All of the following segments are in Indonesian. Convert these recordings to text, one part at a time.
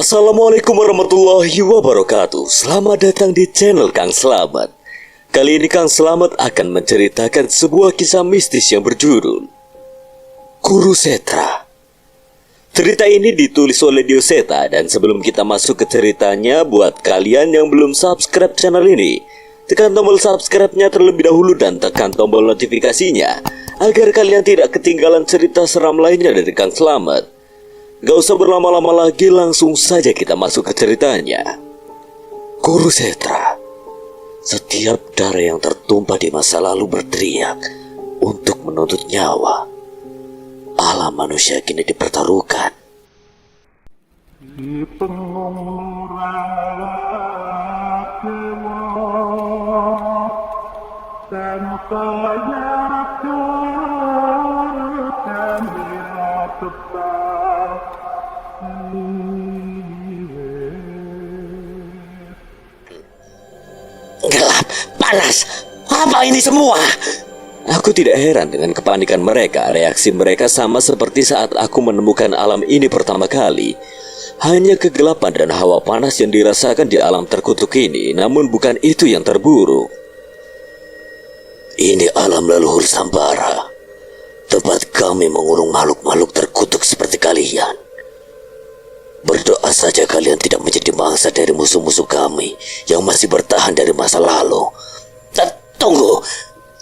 Assalamualaikum warahmatullahi wabarakatuh. Selamat datang di channel Kang Slamet. Kali ini Kang Slamet akan menceritakan sebuah kisah mistis yang berjudul Kurusetra. Cerita ini ditulis oleh Dioseta, dan sebelum kita masuk ke ceritanya, buat kalian yang belum subscribe channel ini, tekan tombol subscribe-nya terlebih dahulu dan tekan tombol notifikasinya agar kalian tidak ketinggalan cerita seram lainnya dari Kang Slamet. Gak usah berlama-lama lagi, langsung saja kita masuk ke ceritanya. Kurusetra. Setiap darah yang tertumpah di masa lalu berteriak untuk menuntut nyawa. Alam manusia kini dipertaruhkan. Di pengumuran dan Gelap, panas, apa ini semua? Aku tidak heran dengan kepanikan mereka. Reaksi mereka sama seperti saat aku menemukan alam ini pertama kali. Hanya kegelapan dan hawa panas yang dirasakan di alam terkutuk ini, namun bukan itu yang terburuk. Ini alam leluhur Sambara, tempat kami mengurung makhluk-makhluk terkutuk seperti kalian. Berdoa saja kalian tidak menjadi mangsa dari musuh-musuh kami yang masih bertahan dari masa lalu. Tunggu,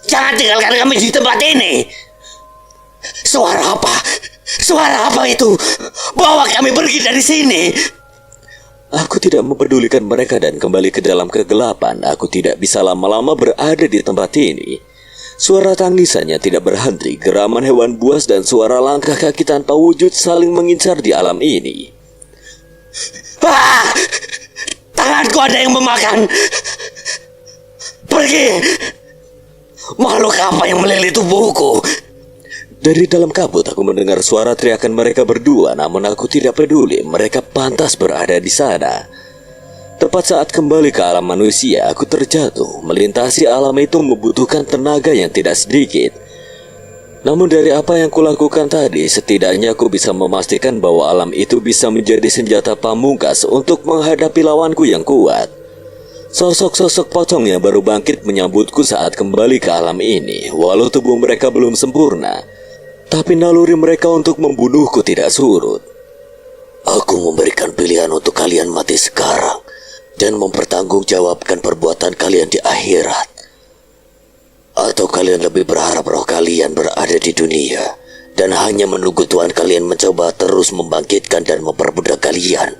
jangan tinggalkan kami di tempat ini. Suara apa? Suara apa itu? Bawa kami pergi dari sini. Aku tidak mempedulikan mereka dan kembali ke dalam kegelapan. Aku tidak bisa lama-lama berada di tempat ini. Suara tangisannya tidak berhenti. Geraman hewan buas dan suara langkah kaki tanpa wujud saling mengincar di alam ini. Ah! Tanganku ada yang memakan. Pergi! Makhluk apa yang melilit tubuhku? Dari dalam kabut aku mendengar suara teriakan mereka berdua, namun aku tidak peduli. Mereka pantas berada di sana. Tepat saat kembali ke alam manusia, aku terjatuh. Melintasi alam itu membutuhkan tenaga yang tidak sedikit. Namun dari apa yang kulakukan tadi, setidaknya aku bisa memastikan bahwa alam itu bisa menjadi senjata pamungkas untuk menghadapi lawanku yang kuat. Sosok-sosok pocong yang baru bangkit menyambutku saat kembali ke alam ini. Walau tubuh mereka belum sempurna, tapi naluri mereka untuk membunuhku tidak surut. Aku memberikan pilihan untuk kalian mati sekarang dan mempertanggungjawabkan perbuatan kalian di akhirat. Atau kalian lebih berharap roh kalian berada di dunia dan hanya menunggu Tuhan kalian mencoba terus membangkitkan dan memperbudak kalian.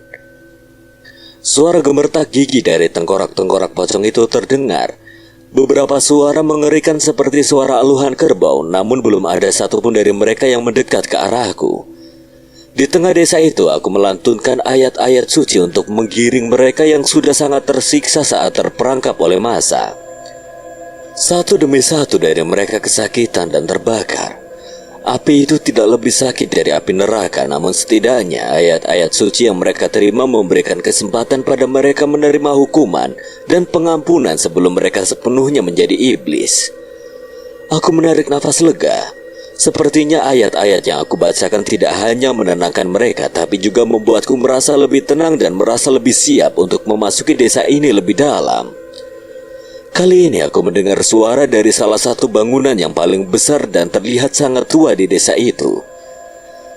Suara gemertak gigi dari tengkorak-tengkorak pocong itu terdengar. Beberapa suara mengerikan seperti suara aluhan kerbau, namun belum ada satupun dari mereka yang mendekat ke arahku. Di tengah desa itu aku melantunkan ayat-ayat suci untuk menggiring mereka yang sudah sangat tersiksa saat terperangkap oleh massa. Satu demi satu dari mereka kesakitan dan terbakar. Api itu tidak lebih sakit dari api neraka, namun setidaknya ayat-ayat suci yang mereka terima memberikan kesempatan pada mereka menerima hukuman dan pengampunan sebelum mereka sepenuhnya menjadi iblis. Aku menarik nafas lega. Sepertinya ayat-ayat yang aku bacakan tidak hanya menenangkan mereka, tapi juga membuatku merasa lebih tenang dan merasa lebih siap untuk memasuki desa ini lebih dalam. Kali ini aku mendengar suara dari salah satu bangunan yang paling besar dan terlihat sangat tua di desa itu.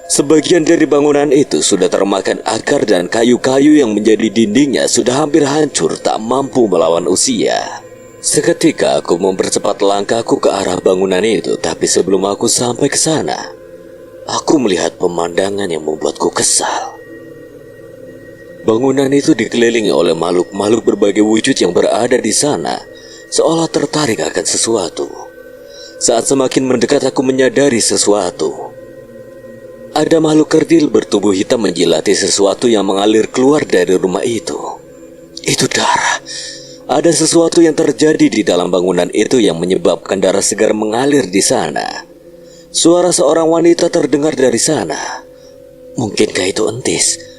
Sebagian dari bangunan itu sudah termakan akar dan kayu-kayu yang menjadi dindingnya sudah hampir hancur, tak mampu melawan usia. Seketika aku mempercepat langkahku ke arah bangunan itu, tapi sebelum aku sampai ke sana, aku melihat pemandangan yang membuatku kesal. Bangunan itu dikelilingi oleh makhluk-makhluk berbagai wujud yang berada di sana, seolah tertarik akan sesuatu. Saat semakin mendekat aku menyadari sesuatu. Ada makhluk kerdil bertubuh hitam menjilati sesuatu yang mengalir keluar dari rumah itu. Itu darah. Ada sesuatu yang terjadi di dalam bangunan itu yang menyebabkan darah segar mengalir di sana. Suara seorang wanita terdengar dari sana. Mungkinkah itu Entis?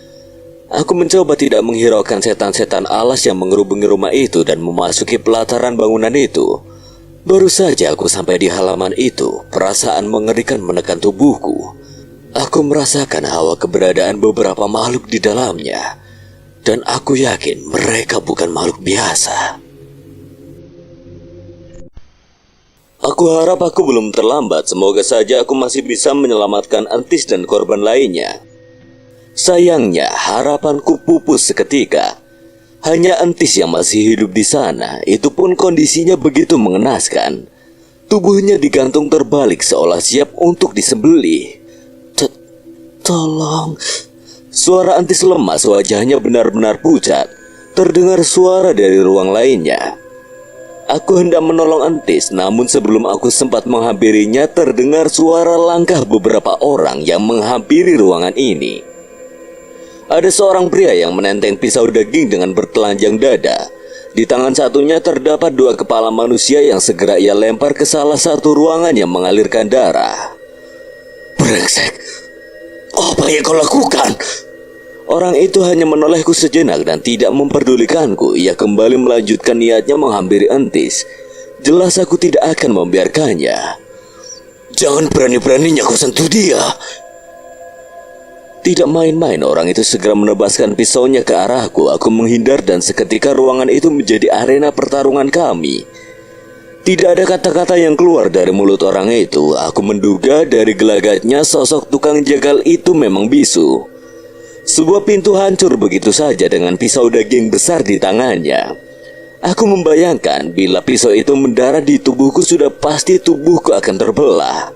Aku mencoba tidak menghiraukan setan-setan alas yang mengerubungi rumah itu dan memasuki pelataran bangunan itu. Baru saja aku sampai di halaman itu, perasaan mengerikan menekan tubuhku. Aku merasakan hawa keberadaan beberapa makhluk di dalamnya. Dan aku yakin mereka bukan makhluk biasa. Aku harap aku belum terlambat. Semoga saja aku masih bisa menyelamatkan Entis dan korban lainnya. Sayangnya harapanku pupus seketika. Hanya Entis yang masih hidup di sana. Itu pun kondisinya begitu mengenaskan. Tubuhnya digantung terbalik seolah siap untuk disembelih. Tolong. Suara Entis lemas, wajahnya benar-benar pucat. Terdengar suara dari ruang lainnya. Aku hendak menolong Entis, namun sebelum aku sempat menghampirinya, terdengar suara langkah beberapa orang yang menghampiri ruangan ini. Ada seorang pria yang menenteng pisau daging dengan bertelanjang dada. Di tangan satunya terdapat 2 kepala manusia yang segera ia lempar ke salah satu ruangan yang mengalirkan darah. Brengsek, apa yang kau lakukan? Orang itu hanya menolehku sejenak dan tidak memperdulikanku. Ia kembali melanjutkan niatnya menghampiri Entis. Jelas aku tidak akan membiarkannya. Jangan berani-beraninya kau sentuh dia. Tidak main-main, orang itu segera menebaskan pisaunya ke arahku. Aku menghindar dan seketika ruangan itu menjadi arena pertarungan kami. Tidak ada kata-kata yang keluar dari mulut orang itu. Aku menduga dari gelagatnya sosok tukang jagal itu memang bisu. Sebuah pintu hancur begitu saja dengan pisau daging besar di tangannya. Aku membayangkan bila pisau itu mendarat di tubuhku sudah pasti tubuhku akan terbelah.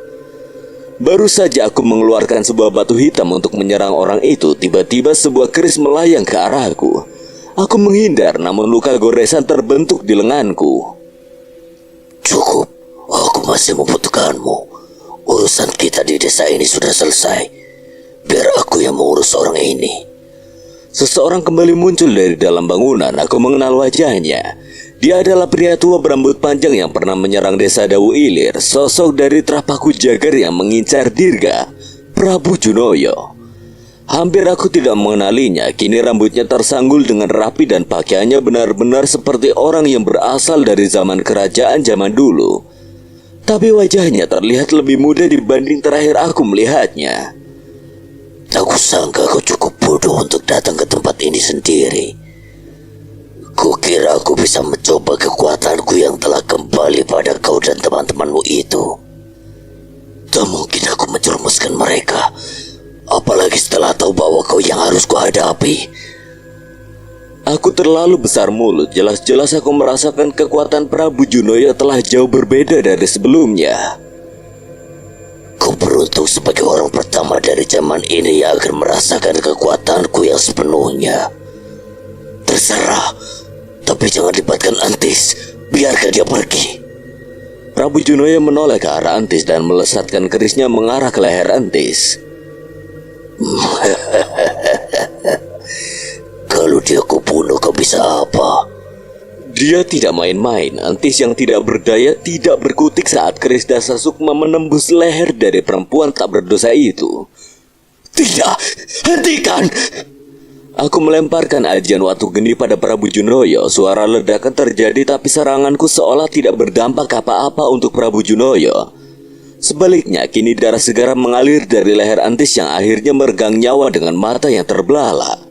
Baru saja aku mengeluarkan sebuah batu hitam untuk menyerang orang itu, tiba-tiba sebuah keris melayang ke arahku. Aku menghindar, namun luka goresan terbentuk di lenganku. Cukup, aku masih membutuhkanmu. Urusan kita di desa ini sudah selesai. Biar aku yang mengurus orang ini. Seseorang kembali muncul dari dalam bangunan. Aku mengenal wajahnya. Dia adalah pria tua berambut panjang yang pernah menyerang desa Dawu Ilir, sosok dari Trapaku Jagar yang mengincar Dirga, Prabu Junoyo. Hampir aku tidak mengenalinya. Kini rambutnya tersanggul dengan rapi dan pakaiannya benar-benar seperti orang yang berasal dari zaman kerajaan zaman dulu. Tapi wajahnya terlihat lebih muda dibanding terakhir aku melihatnya. Aku sangka kau cukup bodoh untuk datang ke tempat ini sendiri. Kukira aku bisa mencoba kekuatanku yang telah kembali pada kau dan teman-temanmu itu. Tak mungkin aku menjerumuskan mereka, apalagi setelah tahu bahwa kau yang harus kuhadapi. Aku terlalu besar mulut. Jelas-jelas aku merasakan kekuatan Prabu Junoyo telah jauh berbeda dari sebelumnya. Kau beruntung sebagai orang pertama dari zaman ini yang akan merasakan kekuatanku yang sepenuhnya. Terserah, tapi jangan libatkan Entis. Biarkan dia pergi. Prabu Junoyo menoleh ke arah Entis dan melesatkan kerisnya mengarah ke leher Entis. Kalau dia kubunuh, kau bisa apa? Dia tidak main-main. Entis yang tidak berdaya tidak berkutik saat keris dasar sukma menembus leher dari perempuan tak berdosa itu. Tidak, hentikan! Aku melemparkan ajian watu geni pada Prabu Junoyo. Suara ledakan terjadi tapi seranganku seolah tidak berdampak apa-apa untuk Prabu Junoyo. Sebaliknya, kini darah segera mengalir dari leher Entis yang akhirnya meregang nyawa dengan mata yang terbelalak.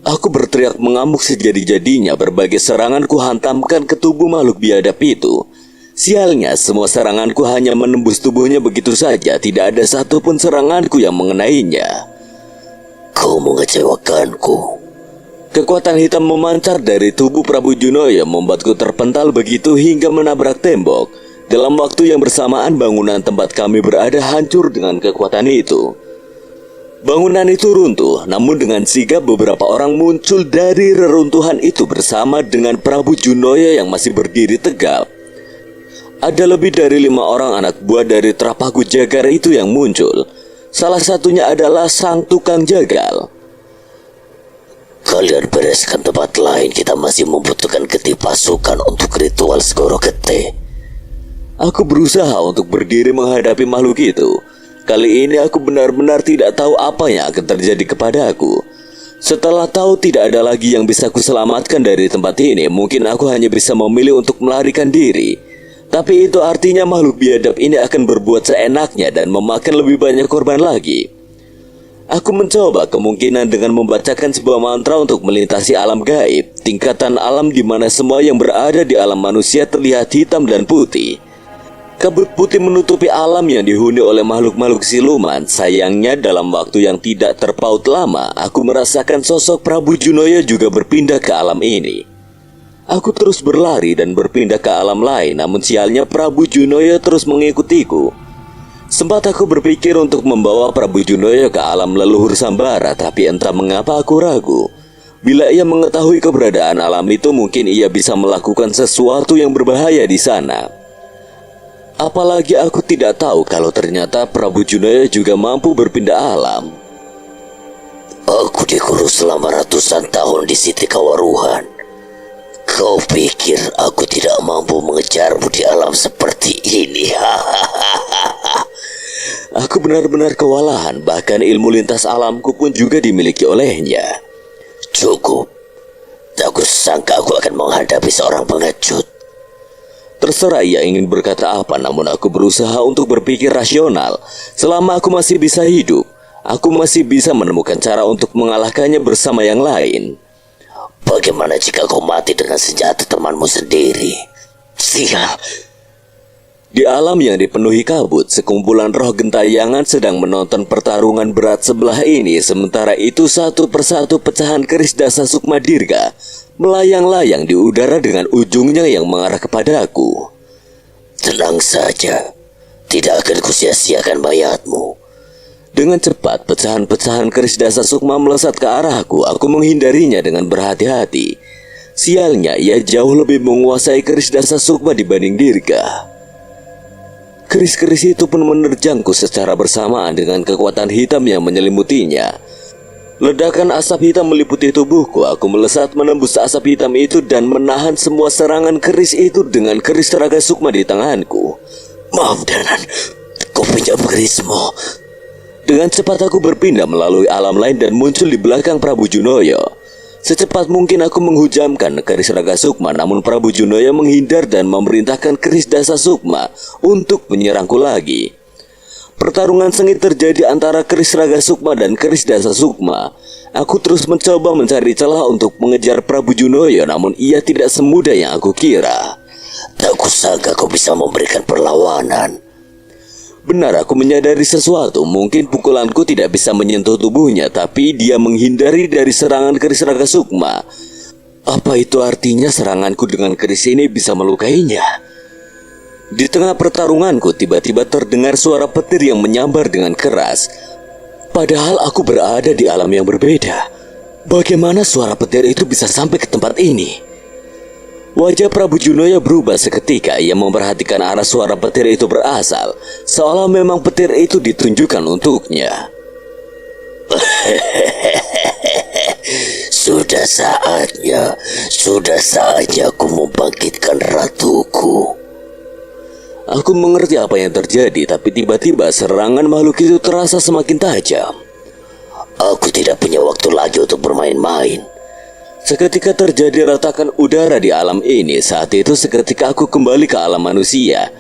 Aku berteriak mengamuk sejadi-jadinya. Berbagai seranganku hantamkan ke tubuh makhluk biadab itu. Sialnya, semua seranganku hanya menembus tubuhnya begitu saja. Tidak ada satupun seranganku yang mengenainya. Kau mengecewakanku. Kekuatan hitam memancar dari tubuh Prabu Junoyo membuatku terpental begitu hingga menabrak tembok. Dalam waktu yang bersamaan bangunan tempat kami berada hancur dengan kekuatan itu. Bangunan itu runtuh, namun dengan sigap beberapa orang muncul dari reruntuhan itu bersama dengan Prabu Junoyo yang masih berdiri tegap. Ada lebih dari 5 orang anak buah dari Trapaku Jagar itu yang muncul. Salah satunya adalah sang tukang jagal. Kalian bereskan tempat lain, kita masih membutuhkan getih pasukan untuk ritual Segoro Gete. Aku berusaha untuk berdiri menghadapi makhluk itu. Kali ini aku benar-benar tidak tahu apa yang akan terjadi kepadaku. Setelah tahu tidak ada lagi yang bisa kuselamatkan dari tempat ini, mungkin aku hanya bisa memilih untuk melarikan diri. Tapi itu artinya makhluk biadab ini akan berbuat seenaknya dan memakan lebih banyak korban lagi. Aku mencoba kemungkinan dengan membacakan sebuah mantra untuk melintasi alam gaib, tingkatan alam di mana semua yang berada di alam manusia terlihat hitam dan putih. Kabut putih menutupi alam yang dihuni oleh makhluk-makhluk siluman. Sayangnya dalam waktu yang tidak terpaut lama, aku merasakan sosok Prabu Junoyo juga berpindah ke alam ini. Aku terus berlari dan berpindah ke alam lain, namun sialnya Prabu Junoyo terus mengikutiku. Sempat aku berpikir untuk membawa Prabu Junoyo ke alam leluhur Sambara, tapi entah mengapa aku ragu. Bila ia mengetahui keberadaan alam itu, mungkin ia bisa melakukan sesuatu yang berbahaya di sana. Apalagi aku tidak tahu kalau ternyata Prabu Junoyo juga mampu berpindah alam. Aku dikurung selama ratusan tahun di Siti Kawaruhan. Kau pikir aku tidak mampu mengejarmu di alam seperti ini? Aku benar-benar kewalahan, bahkan ilmu lintas alamku pun juga dimiliki olehnya. Cukup. Tak kusangka aku akan menghadapi seorang pengecut. Terserah ia ingin berkata apa, namun aku berusaha untuk berpikir rasional. Selama aku masih bisa hidup, aku masih bisa menemukan cara untuk mengalahkannya bersama yang lain. Bagaimana jika kau mati dengan senjata temanmu sendiri? Sial. Di alam yang dipenuhi kabut, sekumpulan roh gentayangan sedang menonton pertarungan berat sebelah ini. Sementara itu satu persatu pecahan keris Dasa Sukma Dirga melayang-layang di udara dengan ujungnya yang mengarah kepadaku. Tenang saja, tidak akan kusia-siakan mayatmu. Dengan cepat, pecahan-pecahan keris Dasa Sukma melesat ke arahku. Aku menghindarinya dengan berhati-hati. Sialnya, ia jauh lebih menguasai keris Dasa Sukma dibanding Dirga. Keris-keris itu pun menerjangku secara bersamaan dengan kekuatan hitam yang menyelimutinya. Ledakan asap hitam meliputi tubuhku. Aku melesat menembus asap hitam itu dan menahan semua serangan keris itu dengan keris Raga Sukma di tanganku. Maaf Danan, kau pinjam kerismu. Dengan cepat aku berpindah melalui alam lain dan muncul di belakang Prabu Junoyo. Secepat mungkin aku menghujamkan keris Raga Sukma, namun Prabu Junoyo menghindar dan memerintahkan keris Dasa Sukma untuk menyerangku lagi. Pertarungan sengit terjadi antara keris Raga Sukma dan keris Dasa Sukma. Aku terus mencoba mencari celah untuk mengejar Prabu Junoyo, namun ia tidak semudah yang aku kira. Tak kusangka kau bisa memberikan perlawanan. Benar, aku menyadari sesuatu. Mungkin pukulanku tidak bisa menyentuh tubuhnya, tapi dia menghindari dari serangan keris Raga Sukma. Apa itu artinya seranganku dengan keris ini bisa melukainya? Di tengah pertarunganku, tiba-tiba terdengar suara petir yang menyambar dengan keras. Padahal aku berada di alam yang berbeda. Bagaimana suara petir itu bisa sampai ke tempat ini? Wajah Prabu Junoyo berubah seketika. Ia memperhatikan arah suara petir itu berasal, seolah memang petir itu ditunjukkan untuknya. Sudah saatnya aku membangkitkan ratuku. Aku mengerti apa yang terjadi, tapi tiba-tiba serangan makhluk itu terasa semakin tajam. Aku tidak punya waktu lagi untuk bermain-main. Seketika terjadi retakan udara di alam ini. Saat itu seketika aku kembali ke alam manusia.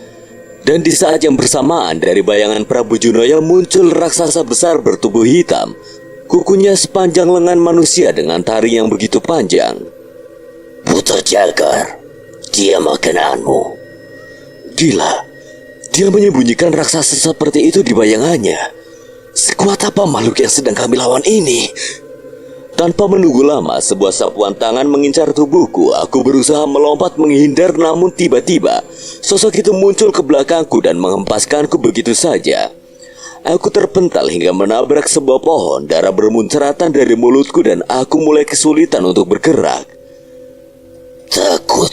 Dan di saat yang bersamaan dari bayangan Prabu Junoyo muncul raksasa besar bertubuh hitam. Kukunya sepanjang lengan manusia dengan taring yang begitu panjang. Buto Jagar, dia makananmu. Gila, dia menyembunyikan raksasa seperti itu di bayangannya. Sekuat apa makhluk yang sedang kami lawan ini? Tanpa menunggu lama, sebuah sapuan tangan mengincar tubuhku. Aku berusaha melompat menghindar, namun tiba-tiba sosok itu muncul ke belakangku dan menghempaskanku begitu saja. Aku terpental hingga menabrak sebuah pohon. Darah bermunceratan dari mulutku dan aku mulai kesulitan untuk bergerak. Takut.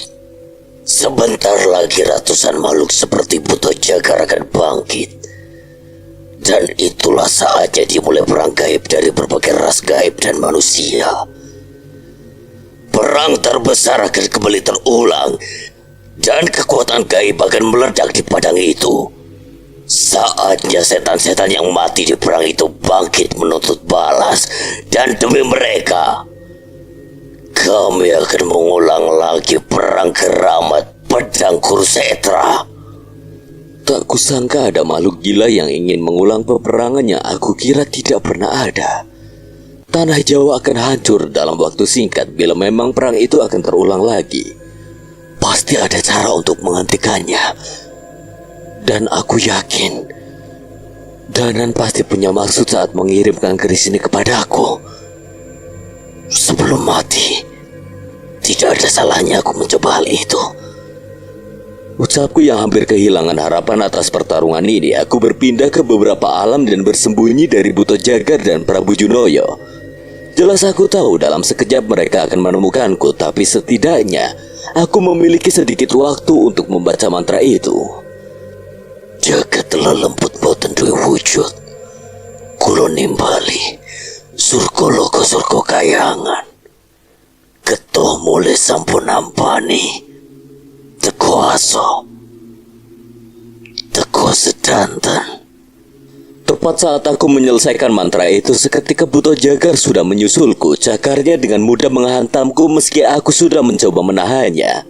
Sebentar lagi ratusan makhluk seperti Buto Jagar akan bangkit. Dan itulah saatnya dimulai perang gaib dari berbagai ras gaib dan manusia. Perang terbesar akan kembali terulang, dan kekuatan gaib akan meledak di padang itu. Saatnya setan-setan yang mati di perang itu bangkit menuntut balas. Dan demi mereka, kami akan mengulang lagi perang keramat pedang Kurusetra. Tak kusangka ada makhluk gila yang ingin mengulang peperangan yang aku kira tidak pernah ada. Tanah Jawa akan hancur dalam waktu singkat bila memang perang itu akan terulang lagi. Pasti ada cara untuk menghentikannya. Dan aku yakin Danan pasti punya maksud saat mengirimkan keris ini kepadaku. Sebelum mati, tidak ada salahnya aku mencoba hal itu. Ucapku yang hampir kehilangan harapan atas pertarungan ini, aku berpindah ke beberapa alam dan bersembunyi dari Buto Jagar dan Prabu Junoyo. Jelas aku tahu dalam sekejap mereka akan menemukanku, tapi setidaknya aku memiliki sedikit waktu untuk membaca mantra itu. Jagat telah lembut boten duwe wujud, kulo nimbali surga loka surga kayangan, keto mulai sampun nampani, teko aso, teko sedanten. Tepat saat aku menyelesaikan mantra itu, seketika Buto Jagar sudah menyusulku. Cakarnya dengan mudah menghantamku meski aku sudah mencoba menahannya.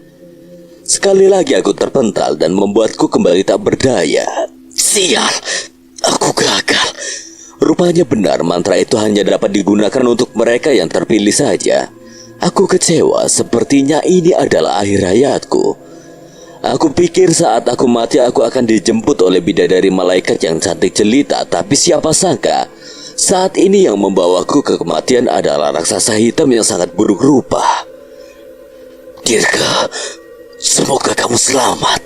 Sekali lagi aku terpental dan membuatku kembali tak berdaya. Sial, aku gagal. Rupanya benar mantra itu hanya dapat digunakan untuk mereka yang terpilih saja. Aku kecewa, sepertinya ini adalah akhir hayatku. Aku pikir saat aku mati aku akan dijemput oleh bidadari malaikat yang cantik jelita, tapi siapa sangka saat ini yang membawaku ke kematian adalah raksasa hitam yang sangat buruk rupa. Dirga, semoga kamu selamat.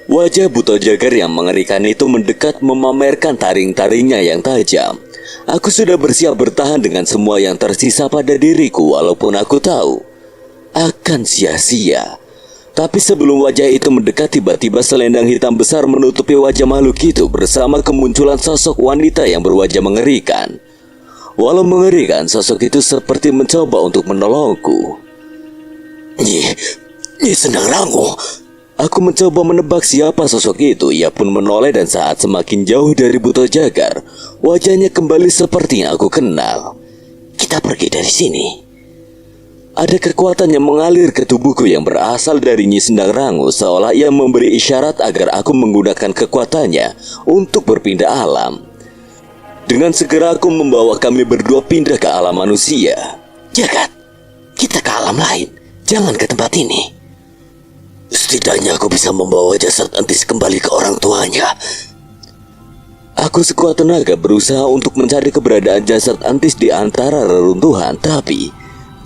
Wajah Buto Jagar yang mengerikan itu mendekat memamerkan taring-taringnya yang tajam. Aku sudah bersiap bertahan dengan semua yang tersisa pada diriku, walaupun aku tahu akan sia-sia. Tapi sebelum wajah itu mendekat, tiba-tiba selendang hitam besar menutupi wajah makhluk itu bersama kemunculan sosok wanita yang berwajah mengerikan. Walau mengerikan, sosok itu seperti mencoba untuk menolongku. Nyi Sendang Rango. Aku mencoba menebak siapa sosok itu. Ia pun menoleh dan saat semakin jauh dari Buto Jagar, wajahnya kembali seperti yang aku kenal. Kita pergi dari sini. Ada kekuatan yang mengalir ke tubuhku yang berasal dari Nyi Sendang Rango, seolah ia memberi isyarat agar aku menggunakan kekuatannya untuk berpindah alam. Dengan segera aku membawa kami berdua pindah ke alam manusia. Jagat, kita ke alam lain, jangan ke tempat ini. Setidaknya aku bisa membawa jasad Antis kembali ke orang tuanya. Aku sekuat tenaga berusaha untuk mencari keberadaan jasad Antis di antara reruntuhan, tapi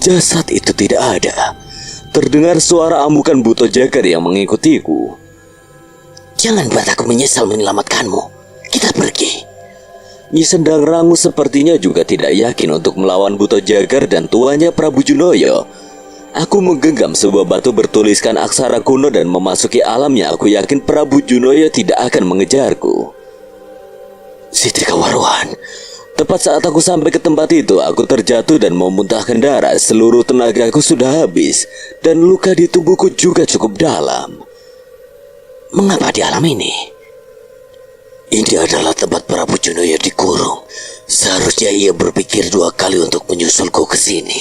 jasad itu tidak ada. Terdengar suara amukan Buto Jagar yang mengikutiku. Jangan buat aku menyesal menyelamatkanmu. Kita pergi. Nyi Sendang Rango sepertinya juga tidak yakin untuk melawan Buto Jagar dan tuannya Prabu Junoyo. Aku menggenggam sebuah batu bertuliskan aksara kuno dan memasuki alamnya. Aku yakin Prabu Junoyo tidak akan mengejarku. Siti Kawaruhan. Tepat saat aku sampai ke tempat itu, aku terjatuh dan memuntahkan darah. Seluruh tenagaku sudah habis dan luka di tubuhku juga cukup dalam. Mengapa di alam ini? Ini adalah tempat Prabu Junoyo dikurung. Seharusnya ia berpikir dua kali untuk menyusulku ke sini.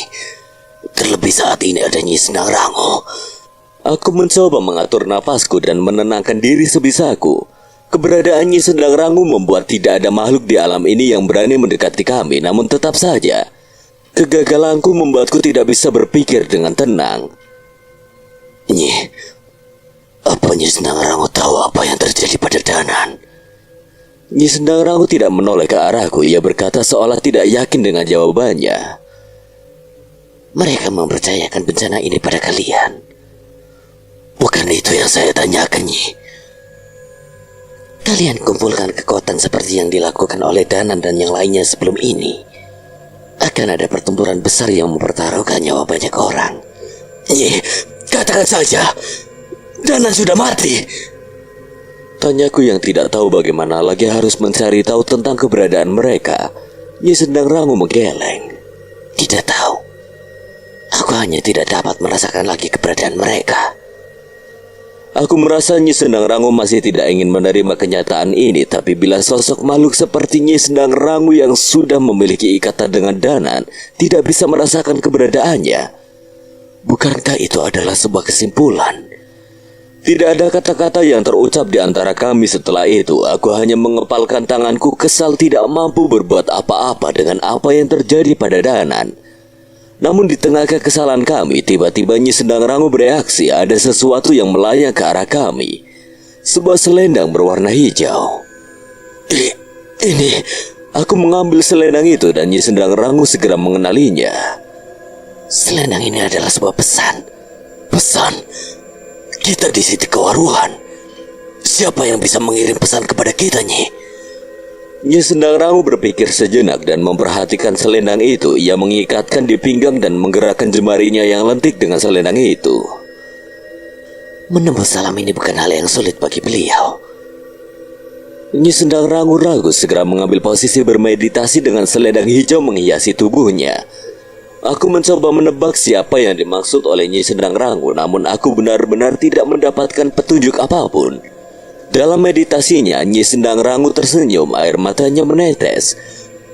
Terlebih saat ini ada Nyi Sendang Rango. Aku mencoba mengatur napasku dan menenangkan diri sebisaku. Keberadaan Nyi Sendang Rango membuat tidak ada makhluk di alam ini yang berani mendekati kami. Namun tetap saja, kegagalanku membuatku tidak bisa berpikir dengan tenang. Apa Nyi Sendang Rango tahu apa yang terjadi pada Danan? Nyi Sendang Rango tidak menoleh ke arahku. Ia berkata seolah tidak yakin dengan jawabannya. Mereka mempercayakan bencana ini pada kalian. Bukan itu yang saya tanyakan, Nyi. Kalian kumpulkan kekuatan seperti yang dilakukan oleh Danan dan yang lainnya sebelum ini. Akan ada pertempuran besar yang mempertaruhkan nyawa banyak orang. Nyi, katakan saja, Danan sudah mati. Tanyaku yang tidak tahu bagaimana lagi harus mencari tahu tentang keberadaan mereka. Nyi Sendang Rango menggeleng. Tidak tahu. Aku hanya tidak dapat merasakan lagi keberadaan mereka. Aku merasa Nyi Sendang Rango masih tidak ingin menerima kenyataan ini. Tapi bila sosok makhluk seperti Nyi Sendang Rango yang sudah memiliki ikatan dengan Danan tidak bisa merasakan keberadaannya, bukankah itu adalah sebuah kesimpulan? Tidak ada kata-kata yang terucap di antara kami setelah itu. Aku hanya mengepalkan tanganku, kesal tidak mampu berbuat apa-apa dengan apa yang terjadi pada Danan. Namun di tengah kekesalan kami, tiba-tiba Nyi Sendang Rangu bereaksi. Ada sesuatu yang melayang ke arah kami. Sebuah selendang berwarna hijau. Ini, aku mengambil selendang itu dan Nyi Sendang Rangu segera mengenalinya. Selendang ini adalah sebuah pesan. Pesan? Kita di Siti Kewaruhan. Siapa yang bisa mengirim pesan kepada kita, Nyi? Nyi Sendang Rangu berpikir sejenak dan memperhatikan selendang itu. Ia mengikatkan di pinggang dan menggerakkan jemarinya yang lentik dengan selendang itu. Menembus salam ini bukan hal yang sulit bagi beliau. Nyi Sendang Rangu ragu segera mengambil posisi bermeditasi dengan selendang hijau menghiasi tubuhnya. Aku mencoba menebak siapa yang dimaksud oleh Nyi Sendang Rangu, namun aku benar-benar tidak mendapatkan petunjuk apapun. Dalam meditasinya, Nyi Sendang Rangu tersenyum, air matanya menetes.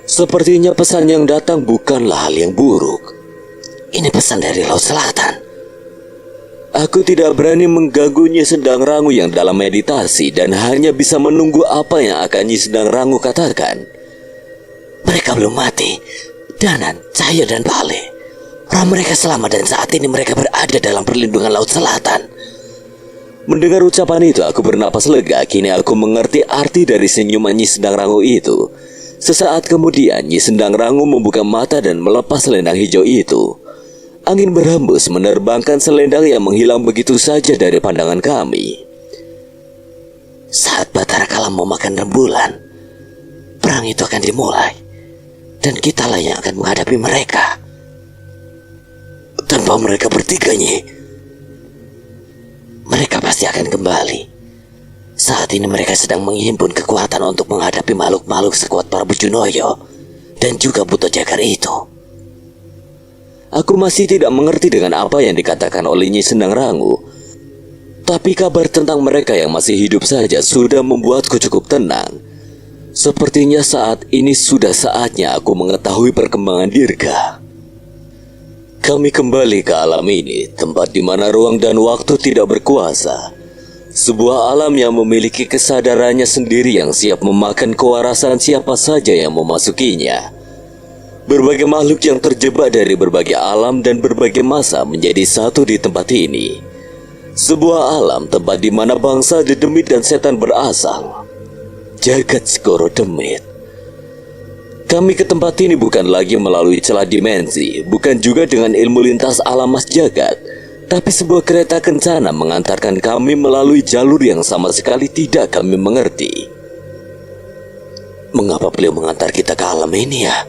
Sepertinya pesan yang datang bukanlah hal yang buruk. Ini pesan dari Laut Selatan. Aku tidak berani mengganggu Nyi Sendang Rangu yang dalam meditasi dan hanya bisa menunggu apa yang akan Nyi Sendang Rangu katakan. Mereka belum mati. Danan, Cahyo, dan Pale. Roh mereka selamat dan saat ini mereka berada dalam perlindungan Laut Selatan. Mendengar ucapan itu, aku bernapas lega. Kini aku mengerti arti dari senyuman Nyi Sendang Rangu itu. Sesaat kemudian, Nyi Sendang Rangu membuka mata dan melepas selendang hijau itu. Angin berhembus menerbangkan selendang yang menghilang begitu saja dari pandangan kami. Saat Batara Kala memakan rembulan, perang itu akan dimulai. Dan kitalah yang akan menghadapi mereka. Tanpa mereka bertiga, Nyi, mereka pasti akan kembali. Saat ini mereka sedang menghimpun kekuatan untuk menghadapi makhluk-makhluk sekuat Prabu Junoyo dan juga Buto Jagar itu. Aku masih tidak mengerti dengan apa yang dikatakan oleh Nyi Sendang Rangu. Tapi kabar tentang mereka yang masih hidup saja sudah membuatku cukup tenang. Sepertinya saat ini sudah saatnya aku mengetahui perkembangan Dirga. Kami kembali ke alam ini, tempat di mana ruang dan waktu tidak berkuasa. Sebuah alam yang memiliki kesadarannya sendiri yang siap memakan kewarasan siapa saja yang memasukinya. Berbagai makhluk yang terjebak dari berbagai alam dan berbagai masa menjadi satu di tempat ini. Sebuah alam tempat di mana bangsa dedemit dan setan berasal. Jagat Segoro Demit. Kami ke tempat ini bukan lagi melalui celah dimensi, bukan juga dengan ilmu lintas alam mas jagat, tapi sebuah kereta kencana mengantarkan kami melalui jalur yang sama sekali tidak kami mengerti. Mengapa beliau mengantar kita ke alam ini ya?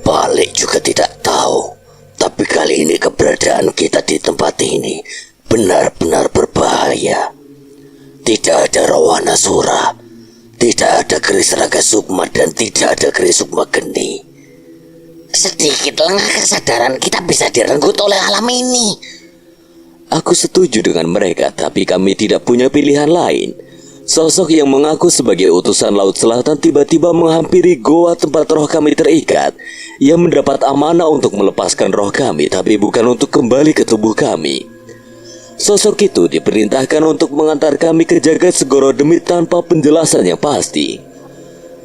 Balik juga tidak tahu. Tapi kali ini keberadaan kita di tempat ini benar-benar berbahaya. Tidak ada Rawana Sura, tidak ada keris Raga Sukma, dan tidak ada keris Sukma Geni. Sedikit lengah kesadaran kita bisa direnggut oleh alam ini. Aku setuju dengan mereka, tapi kami tidak punya pilihan lain. Sosok yang mengaku sebagai utusan Laut Selatan tiba-tiba menghampiri goa tempat roh kami terikat. Ia mendapat amanah untuk melepaskan roh kami, tapi bukan untuk kembali ke tubuh kami. Sosok itu diperintahkan untuk mengantar kami ke Jagat Segoro Demit tanpa penjelasan yang pasti.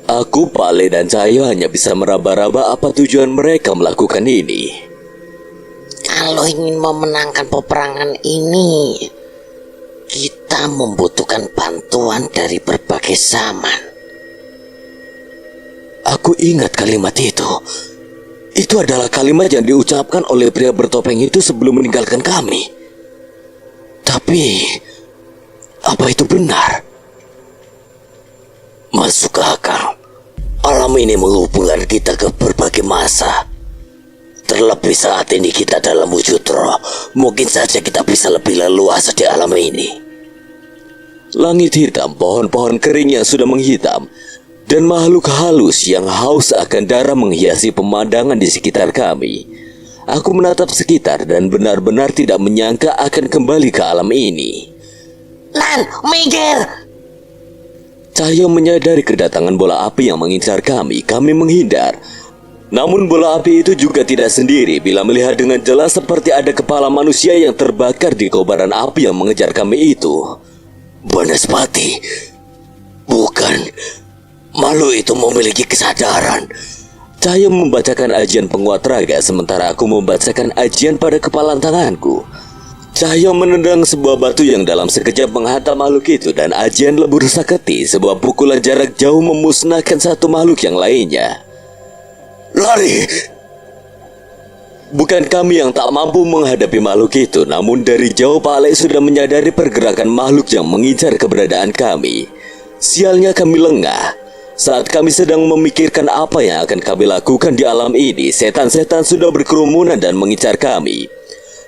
Aku, Pale, dan Cahyo hanya bisa meraba-raba apa tujuan mereka melakukan ini. Kalau ingin memenangkan peperangan ini, kita membutuhkan bantuan dari berbagai zaman. Aku ingat kalimat itu. Itu adalah kalimat yang diucapkan oleh pria bertopeng itu sebelum meninggalkan kami. Tapi, apa itu benar? Masuk akal. Alam ini menghubungkan kita ke berbagai masa. Terlebih saat ini kita dalam wujud roh, mungkin saja kita bisa lebih leluasa di alam ini. Langit hitam, pohon-pohon kering yang sudah menghitam, dan makhluk halus yang haus akan darah menghiasi pemandangan di sekitar kami. Aku menatap sekitar dan benar-benar tidak menyangka akan kembali ke alam ini. Nan, minggir! Cahyo menyadari kedatangan bola api yang mengincar kami. Kami menghindar. Namun bola api itu juga tidak sendiri bila melihat dengan jelas seperti ada kepala manusia yang terbakar di kobaran api yang mengejar kami itu. Banaspati, bukan. Makhluk itu memiliki kesadaran. Cahyo membacakan ajian penguat raga sementara aku membacakan ajian pada kepalan tanganku. Cahyo menendang sebuah batu yang dalam sekejap menghantam makhluk itu dan ajian lebur saketi, sebuah pukulan jarak jauh memusnahkan satu makhluk yang lainnya. Lari! Bukan kami yang tak mampu menghadapi makhluk itu, namun dari jauh Pak Alek sudah menyadari pergerakan makhluk yang mengincar keberadaan kami. Sialnya kami lengah. Saat kami sedang memikirkan apa yang akan kami lakukan di alam ini, setan-setan sudah berkerumunan dan mengincar kami.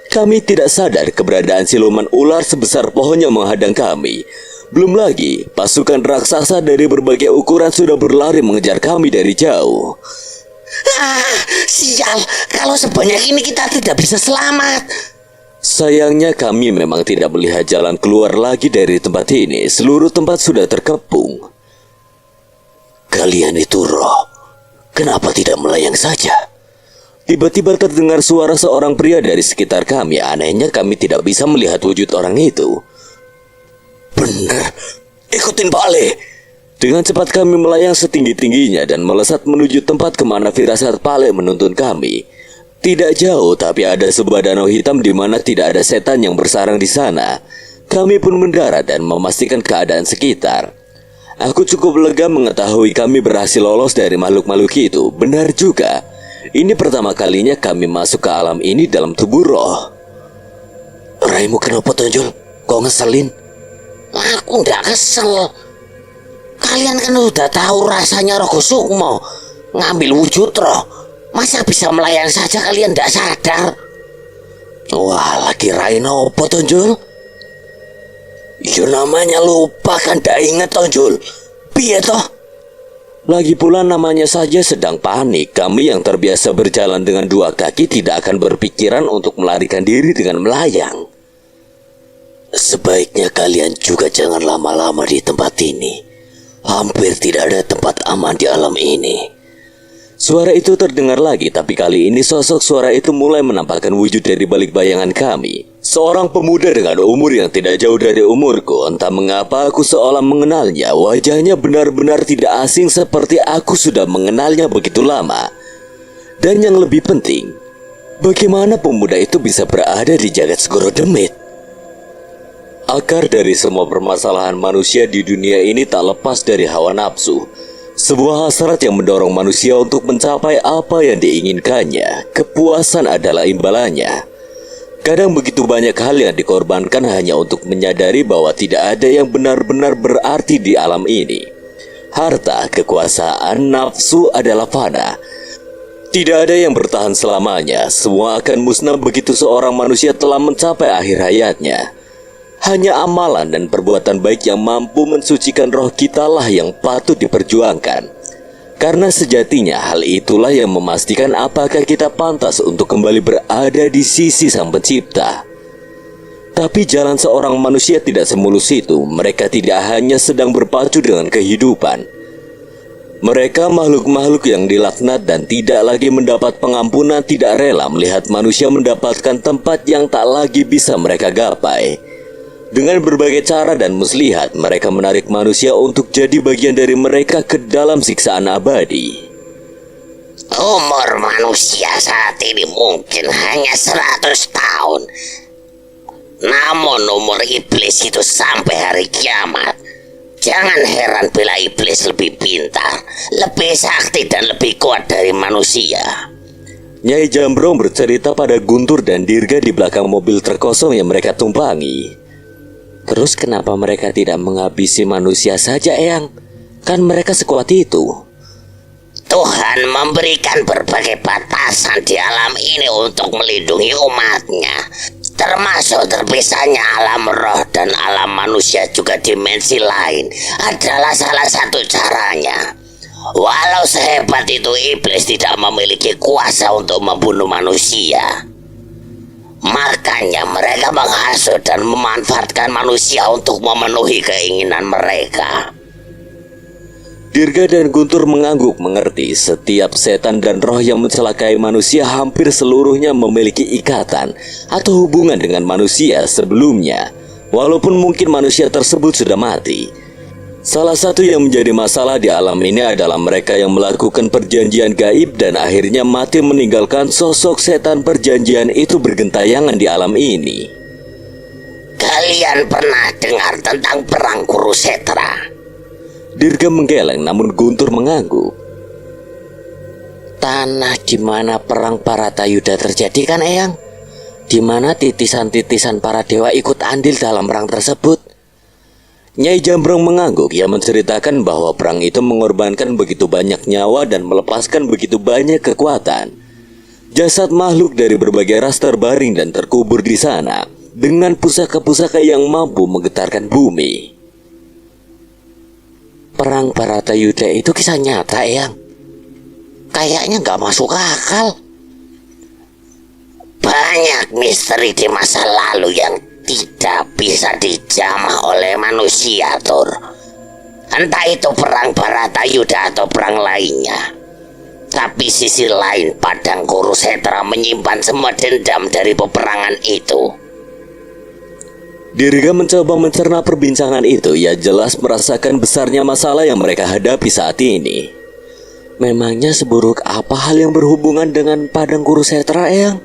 Kami tidak sadar keberadaan siluman ular sebesar pohon yang menghadang kami. Belum lagi, pasukan raksasa dari berbagai ukuran sudah berlari mengejar kami dari jauh. Sial, kalau sebanyak ini kita tidak bisa selamat. Sayangnya kami memang tidak melihat jalan keluar lagi dari tempat ini. Seluruh tempat sudah terkepung. Kalian itu roh, kenapa tidak melayang saja? Tiba-tiba terdengar suara seorang pria dari sekitar kami. Anehnya kami tidak bisa melihat wujud orang itu. Benar, ikutin Pak Ale. Dengan cepat kami melayang setinggi-tingginya dan melesat menuju tempat kemana firasat Pale menuntun kami. Tidak jauh, tapi ada sebuah danau hitam di mana tidak ada setan yang bersarang di sana. Kami pun mendarat dan memastikan keadaan sekitar. Aku cukup lega mengetahui kami berhasil lolos dari makhluk-makhluk itu. Benar juga, ini pertama kalinya kami masuk ke alam ini dalam tubuh roh. Raimu kenapa, Tonjol? Kok ngeselin? Aku nggak kesel. Kalian kan udah tahu rasanya Rogo Sukmo ngambil wujud roh. Masa bisa melayang saja kalian tidak sadar? Wah, lagi rain apa, Tonjol? Ya namanya lupa kan, dah inget, Tonjol. Piye toh? Lagi pula namanya saja sedang panik. Kami yang terbiasa berjalan dengan dua kaki tidak akan berpikiran untuk melarikan diri dengan melayang. Sebaiknya kalian juga jangan lama-lama di tempat ini. Hampir tidak ada tempat aman di alam ini. Suara itu terdengar lagi, tapi kali ini sosok suara itu mulai menampakkan wujud dari balik bayangan kami. Seorang pemuda dengan umur yang tidak jauh dari umurku. Entah mengapa aku seolah mengenalnya. Wajahnya benar-benar tidak asing seperti aku sudah mengenalnya begitu lama. Dan yang lebih penting, bagaimana pemuda itu bisa berada di jagat Segoro Demit? Akar dari semua permasalahan manusia di dunia ini tak lepas dari hawa nafsu. Sebuah hasrat yang mendorong manusia untuk mencapai apa yang diinginkannya. Kepuasan adalah imbalannya. Kadang begitu banyak hal yang dikorbankan hanya untuk menyadari bahwa tidak ada yang benar-benar berarti di alam ini. Harta, kekuasaan, nafsu adalah fana. Tidak ada yang bertahan selamanya. Semua akan musnah begitu seorang manusia telah mencapai akhir hayatnya. Hanya amalan dan perbuatan baik yang mampu mensucikan roh kita lah yang patut diperjuangkan. Karena sejatinya hal itulah yang memastikan apakah kita pantas untuk kembali berada di sisi Sang Pencipta. Tapi jalan seorang manusia tidak semulus itu. Mereka tidak hanya sedang berpacu dengan kehidupan. Mereka makhluk-makhluk yang dilaknat dan tidak lagi mendapat pengampunan, tidak rela melihat manusia mendapatkan tempat yang tak lagi bisa mereka gapai. Dengan berbagai cara dan muslihat, mereka menarik manusia untuk jadi bagian dari mereka ke dalam siksaan abadi. Umur manusia saat ini mungkin hanya 100 tahun. Namun umur iblis itu sampai hari kiamat. Jangan heran bila iblis lebih pintar, lebih sakti dan lebih kuat dari manusia. Nyai Jambrong bercerita pada Guntur dan Dirga di belakang mobil terkosong yang mereka tumpangi. Terus kenapa mereka tidak menghabisi manusia saja, Eyang? Kan mereka sekuat itu. Tuhan memberikan berbagai batasan di alam ini untuk melindungi umatnya. Termasuk terpisahnya alam roh dan alam manusia juga dimensi lain adalah salah satu caranya. Walau sehebat itu iblis tidak memiliki kuasa untuk membunuh manusia. Makanya mereka menghasut dan memanfaatkan manusia untuk memenuhi keinginan mereka. Dirga dan Guntur mengangguk mengerti setiap setan dan roh yang mencelakai manusia hampir seluruhnya memiliki ikatan atau hubungan dengan manusia sebelumnya, walaupun mungkin manusia tersebut sudah mati. Salah satu yang menjadi masalah di alam ini adalah mereka yang melakukan perjanjian gaib dan akhirnya mati meninggalkan sosok setan perjanjian itu bergentayangan di alam ini. Kalian pernah dengar tentang perang Kurusetra? Dirga menggeleng namun Guntur mengangguk. Tanah di mana perang Paratayuda terjadi kan Eyang? Di mana titisan-titisan para dewa ikut andil dalam perang tersebut? Nyai Jambrong mengangguk. Ia menceritakan bahwa perang itu mengorbankan begitu banyak nyawa dan melepaskan begitu banyak kekuatan. Jasad makhluk dari berbagai ras terbaring dan terkubur di sana dengan pusaka-pusaka yang mampu menggetarkan bumi. Perang Paratayuda itu kisah nyata, Eyang. Kayaknya nggak masuk akal. Banyak misteri di masa lalu yang tidak bisa dijamah oleh manusia, Tur. Entah itu perang Baratayuda atau perang lainnya. Tapi sisi lain Padang Kurusetra menyimpan semua dendam dari peperangan itu. Dirga mencoba mencerna perbincangan itu. Ia jelas merasakan besarnya masalah yang mereka hadapi saat ini. Memangnya seburuk apa hal yang berhubungan dengan Padang Kurusetra, Eyang?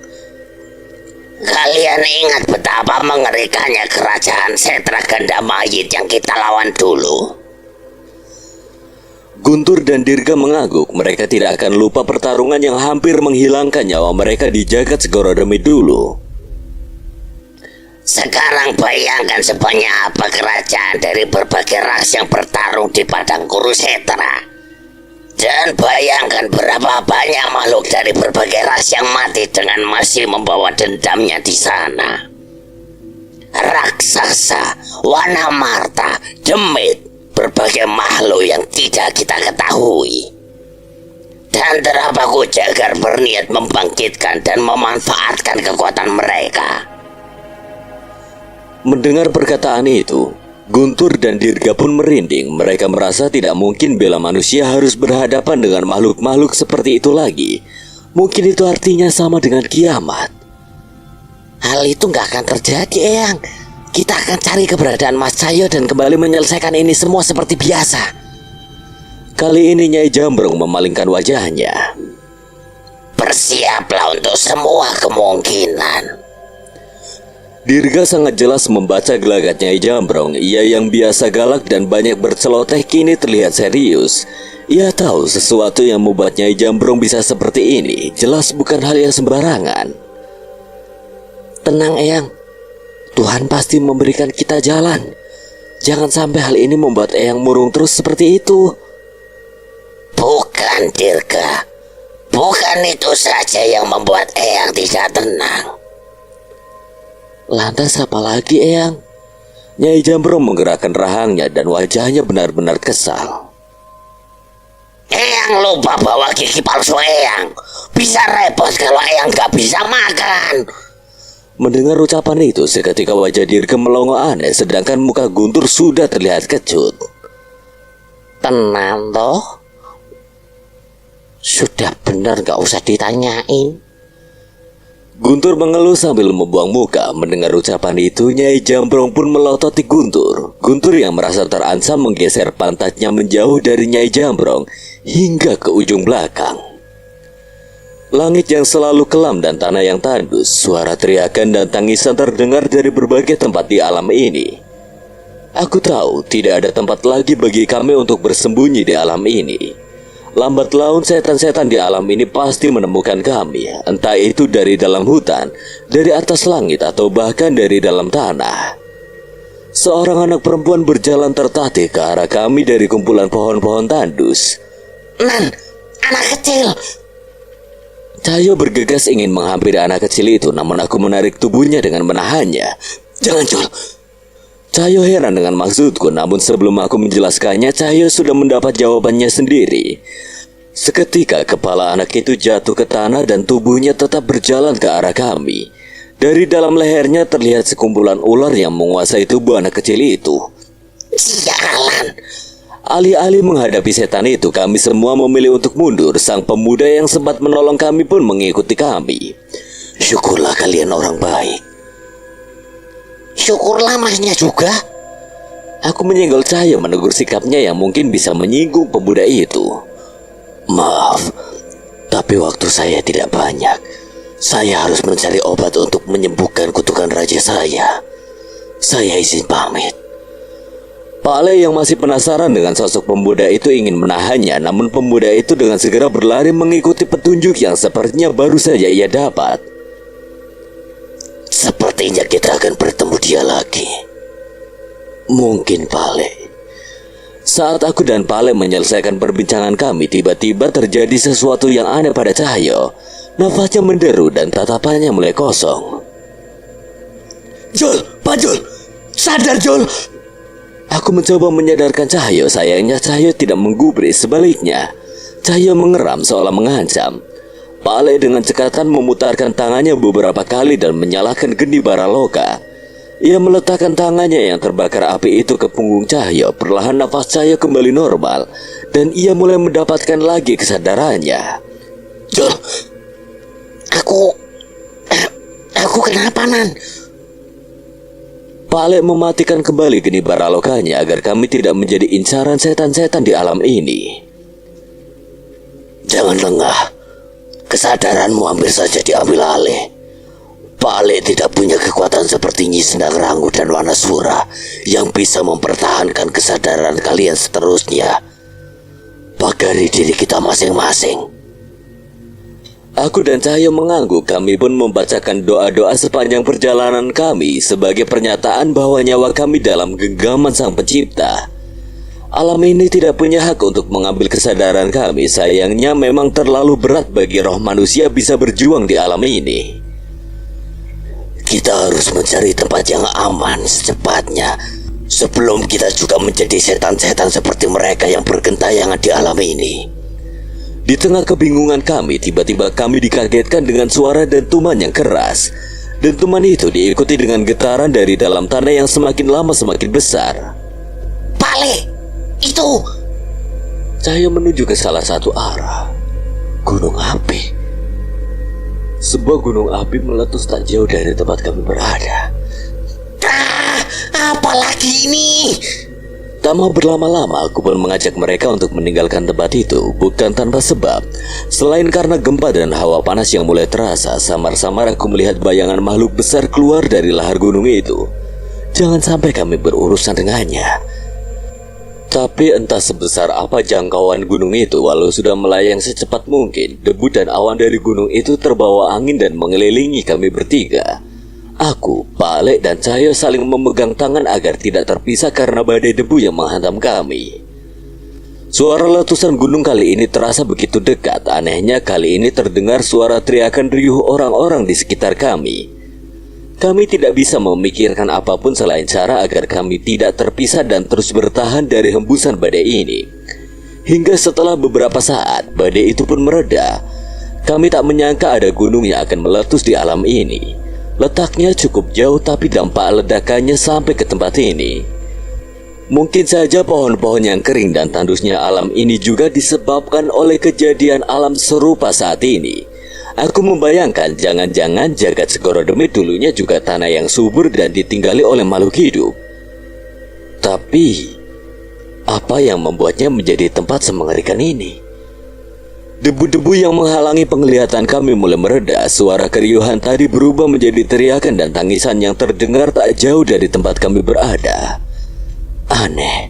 Kalian ingat betapa mengerikannya kerajaan Setra Ganda Mayit yang kita lawan dulu? Guntur dan Dirga mengangguk. Mereka tidak akan lupa pertarungan yang hampir menghilangkan nyawa mereka di jagat Segorodemi dulu. Sekarang bayangkan sebanyak apa kerajaan dari berbagai ras yang bertarung di Padang Kurusetra. Dan bayangkan berapa banyak makhluk dari berbagai ras yang mati dengan masih membawa dendamnya di sana. Raksasa, Wanamarta, demit, berbagai makhluk yang tidak kita ketahui. Dan Derapaku Jagar berniat membangkitkan dan memanfaatkan kekuatan mereka. Mendengar perkataan itu, Guntur dan Dirga pun merinding. Mereka merasa tidak mungkin bela manusia harus berhadapan dengan makhluk-makhluk seperti itu lagi. Mungkin itu artinya sama dengan kiamat. Hal itu nggak akan terjadi, Eyang. Kita akan cari keberadaan Mas Cahyo dan kembali menyelesaikan ini semua seperti biasa. Kali ini Nyai Jambrong memalingkan wajahnya. Bersiaplah untuk semua kemungkinan. Dirga sangat jelas membaca gelagat Nyai Jambrong. Ia yang biasa galak dan banyak berceloteh kini terlihat serius. Ia tahu sesuatu yang membuat Nyai Jambrong bisa seperti ini jelas bukan hal yang sembarangan. Tenang, Eyang. Tuhan pasti memberikan kita jalan. Jangan sampai hal ini membuat Eyang murung terus seperti itu. Bukan, Dirga. Bukan itu saja yang membuat Eyang tidak tenang. Lantas apa lagi, Eyang? Nyai Jambrong menggerakkan rahangnya dan wajahnya benar-benar kesal. Eyang lupa bawa gigi palsu Eyang. Bisa repot kalau Eyang gak bisa makan. Mendengar ucapan itu, seketika wajah Dirga melongo aneh, sedangkan muka Guntur sudah terlihat kecut. Tenang toh. Sudah benar gak usah ditanyain. Guntur mengeluh sambil membuang muka. Mendengar ucapan itu, Nyai Jambrong pun melototi Guntur. Guntur yang merasa terancam menggeser pantatnya menjauh dari Nyai Jambrong hingga ke ujung belakang. Langit yang selalu kelam dan tanah yang tandus. Suara teriakan dan tangisan terdengar dari berbagai tempat di alam ini. Aku tahu tidak ada tempat lagi bagi kami untuk bersembunyi di alam ini. Lambat laun setan-setan di alam ini pasti menemukan kami, entah itu dari dalam hutan, dari atas langit, atau bahkan dari dalam tanah. Seorang anak perempuan berjalan tertatih ke arah kami dari kumpulan pohon-pohon tandus. Nan, anak kecil. Cahyo bergegas ingin menghampiri anak kecil itu, namun aku menarik tubuhnya dengan menahannya. Jangan, Jul. Cahyo heran dengan maksudku, namun sebelum aku menjelaskannya, Cahyo sudah mendapat jawabannya sendiri. Seketika kepala anak itu jatuh ke tanah dan tubuhnya tetap berjalan ke arah kami. Dari dalam lehernya terlihat sekumpulan ular yang menguasai tubuh anak kecil itu. Sialan, Alih-alih menghadapi setan itu, kami semua memilih untuk mundur. Sang pemuda yang sempat menolong kami pun mengikuti kami. Syukurlah kalian orang baik. Syukurlah masnya juga. Aku menyenggol Cahyo menegur sikapnya yang mungkin bisa menyinggung pemuda itu. Maaf, tapi waktu saya tidak banyak. Saya harus mencari obat untuk menyembuhkan kutukan raja saya. Saya izin pamit. Pak Le yang masih penasaran dengan sosok pemuda itu ingin menahannya, namun pemuda itu dengan segera berlari mengikuti petunjuk yang sepertinya baru saja ia dapat. Sepertinya kita akan bertemu dia lagi. Mungkin Pak Le. Saat aku dan Pak Le menyelesaikan perbincangan kami, tiba-tiba terjadi sesuatu yang aneh pada Cahyo. Nafasnya menderu dan tatapannya mulai kosong. Jol, Pak Jol, sadar Jol. Aku mencoba menyadarkan Cahyo, sayangnya Cahyo tidak menggubris, sebaliknya Cahyo mengeram seolah mengancam. Pak Le dengan cekatan memutarkan tangannya beberapa kali dan menyalakan geni Baraloka. Ia meletakkan tangannya yang terbakar api itu ke punggung Cahyo. Perlahan nafas Cahyo kembali normal dan ia mulai mendapatkan lagi kesadarannya. Jol, aku kenapa Nan? Pak Le mematikan kembali geni Baralokanya agar kami tidak menjadi incaran setan-setan di alam ini. Jangan lengah. Kesadaranmu hampir saja diambil alih. Pak Le tidak punya kekuatan seperti Nyi Sendang Rangu dan Wanasura yang bisa mempertahankan kesadaran kalian seterusnya. Pagari diri kita masing-masing. Aku dan Cahyo mengangguk. Kami pun membacakan doa-doa sepanjang perjalanan kami sebagai pernyataan bahwa nyawa kami dalam genggaman Sang Pencipta. Alam ini tidak punya hak untuk mengambil kesadaran kami. Sayangnya memang terlalu berat bagi roh manusia bisa berjuang di alam ini. Kita harus mencari tempat yang aman secepatnya sebelum kita juga menjadi setan-setan seperti mereka yang bergentayangan di alam ini. Di tengah kebingungan kami, tiba-tiba kami dikagetkan dengan suara dentuman yang keras. Dentuman itu diikuti dengan getaran dari dalam tanah yang semakin lama semakin besar. Pak Le, itu! Cahyo menuju ke salah satu arah. Gunung api. Sebuah gunung api meletus tak jauh dari tempat kami berada. Apalagi ini? Tak mau berlama-lama, aku pun mengajak mereka untuk meninggalkan tempat itu, bukan tanpa sebab. Selain karena gempa dan hawa panas yang mulai terasa, samar-samar aku melihat bayangan makhluk besar keluar dari lahar gunung itu. Jangan sampai kami berurusan dengannya. Tapi entah sebesar apa jangkauan gunung itu, walau sudah melayang secepat mungkin, debu dan awan dari gunung itu terbawa angin dan mengelilingi kami bertiga. Aku, Pak Le, dan Cahyo saling memegang tangan agar tidak terpisah karena badai debu yang menghantam kami. Suara letusan gunung kali ini terasa begitu dekat. Anehnya kali ini terdengar suara teriakan riuh orang-orang di sekitar kami. Kami tidak bisa memikirkan apapun selain cara agar kami tidak terpisah dan terus bertahan dari hembusan badai ini. Hingga setelah beberapa saat, badai itu pun mereda. Kami tak menyangka ada gunung yang akan meletus di alam ini. Letaknya cukup jauh tapi dampak ledakannya sampai ke tempat ini. Mungkin saja pohon-pohon yang kering dan tandusnya alam ini juga disebabkan oleh kejadian alam serupa saat ini. Aku membayangkan jangan-jangan jagat Segoro Demit dulunya juga tanah yang subur dan ditinggali oleh makhluk hidup. Tapi apa yang membuatnya menjadi tempat semengerikan ini? Debu-debu yang menghalangi penglihatan kami mulai mereda. Suara keriuhan tadi berubah menjadi teriakan dan tangisan yang terdengar tak jauh dari tempat kami berada. Aneh.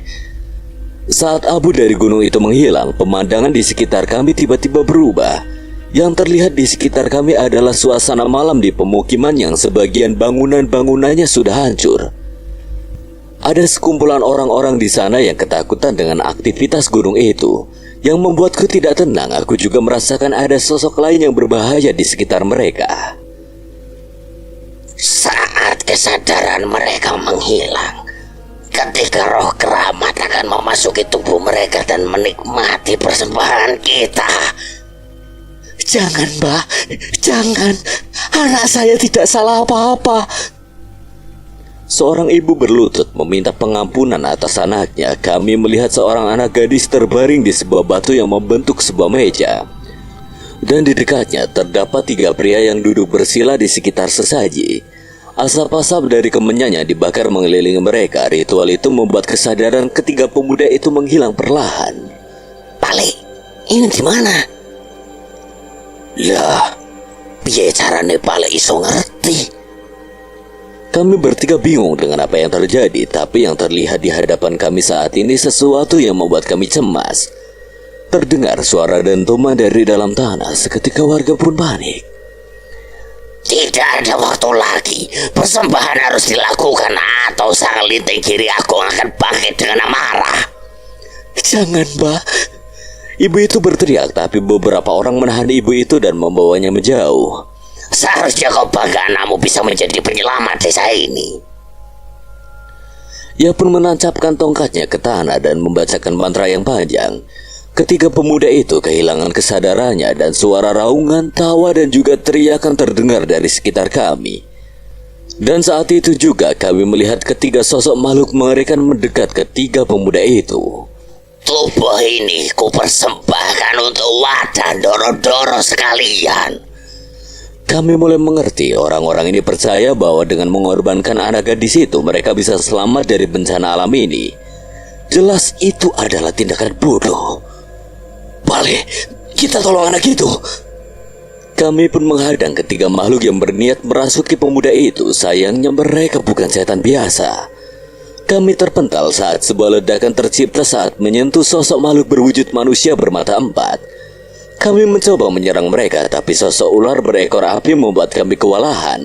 Saat abu dari gunung itu menghilang, pemandangan di sekitar kami tiba-tiba berubah. Yang terlihat di sekitar kami adalah suasana malam di pemukiman yang sebagian bangunan-bangunannya sudah hancur. Ada sekumpulan orang-orang di sana yang ketakutan dengan aktivitas gunung itu. Yang membuatku tidak tenang. Aku juga merasakan ada sosok lain yang berbahaya di sekitar mereka. Saat kesadaran mereka menghilang, ketika roh keramat akan memasuki tubuh mereka dan menikmati persembahan kita. Jangan, Mbak, jangan. Anak saya tidak salah apa-apa. Seorang ibu berlutut meminta pengampunan atas anaknya. Kami melihat seorang anak gadis terbaring di sebuah batu yang membentuk sebuah meja. Dan di dekatnya terdapat 3 pria yang duduk bersila di sekitar sesaji. Asap-asap dari kemenyannya dibakar mengelilingi mereka. Ritual itu membuat kesadaran ketiga pemuda itu menghilang perlahan. Pale, ini di mana? Lah, piye carane Pale iso ngerti? Kami bertiga bingung dengan apa yang terjadi, tapi yang terlihat di hadapan kami saat ini sesuatu yang membuat kami cemas. Terdengar suara dentuman dari dalam tanah, seketika warga pun panik. Tidak ada waktu lagi, persembahan harus dilakukan atau sang linteng kiri aku akan bangkit dengan amarah. Jangan, Mbah. Ibu itu berteriak, tapi beberapa orang menahan ibu itu dan membawanya menjauh. Seharusnya kau bangga anakmu bisa menjadi penyelamat desa ini. Ia pun menancapkan tongkatnya ke tanah dan membacakan mantra yang panjang. Ketiga pemuda itu kehilangan kesadarannya dan suara raungan, tawa dan juga teriakan terdengar dari sekitar kami. Dan saat itu juga kami melihat ketiga sosok makhluk mengerikan mendekat ke 3 pemuda itu. Tubuh ini kupersembahkan untuk wadah doro-doro sekalian. Kami mulai mengerti orang-orang ini percaya bahwa dengan mengorbankan anak gadis itu mereka bisa selamat dari bencana alam ini. Jelas itu adalah tindakan bodoh. Pale, kita tolong anak itu. Kami pun menghadang ketiga makhluk yang berniat merasuki pemuda itu. Sayangnya mereka bukan setan biasa. Kami terpental saat sebuah ledakan tercipta saat menyentuh sosok makhluk berwujud manusia bermata 4. Kami mencoba menyerang mereka, tapi sosok ular berekor api membuat kami kewalahan.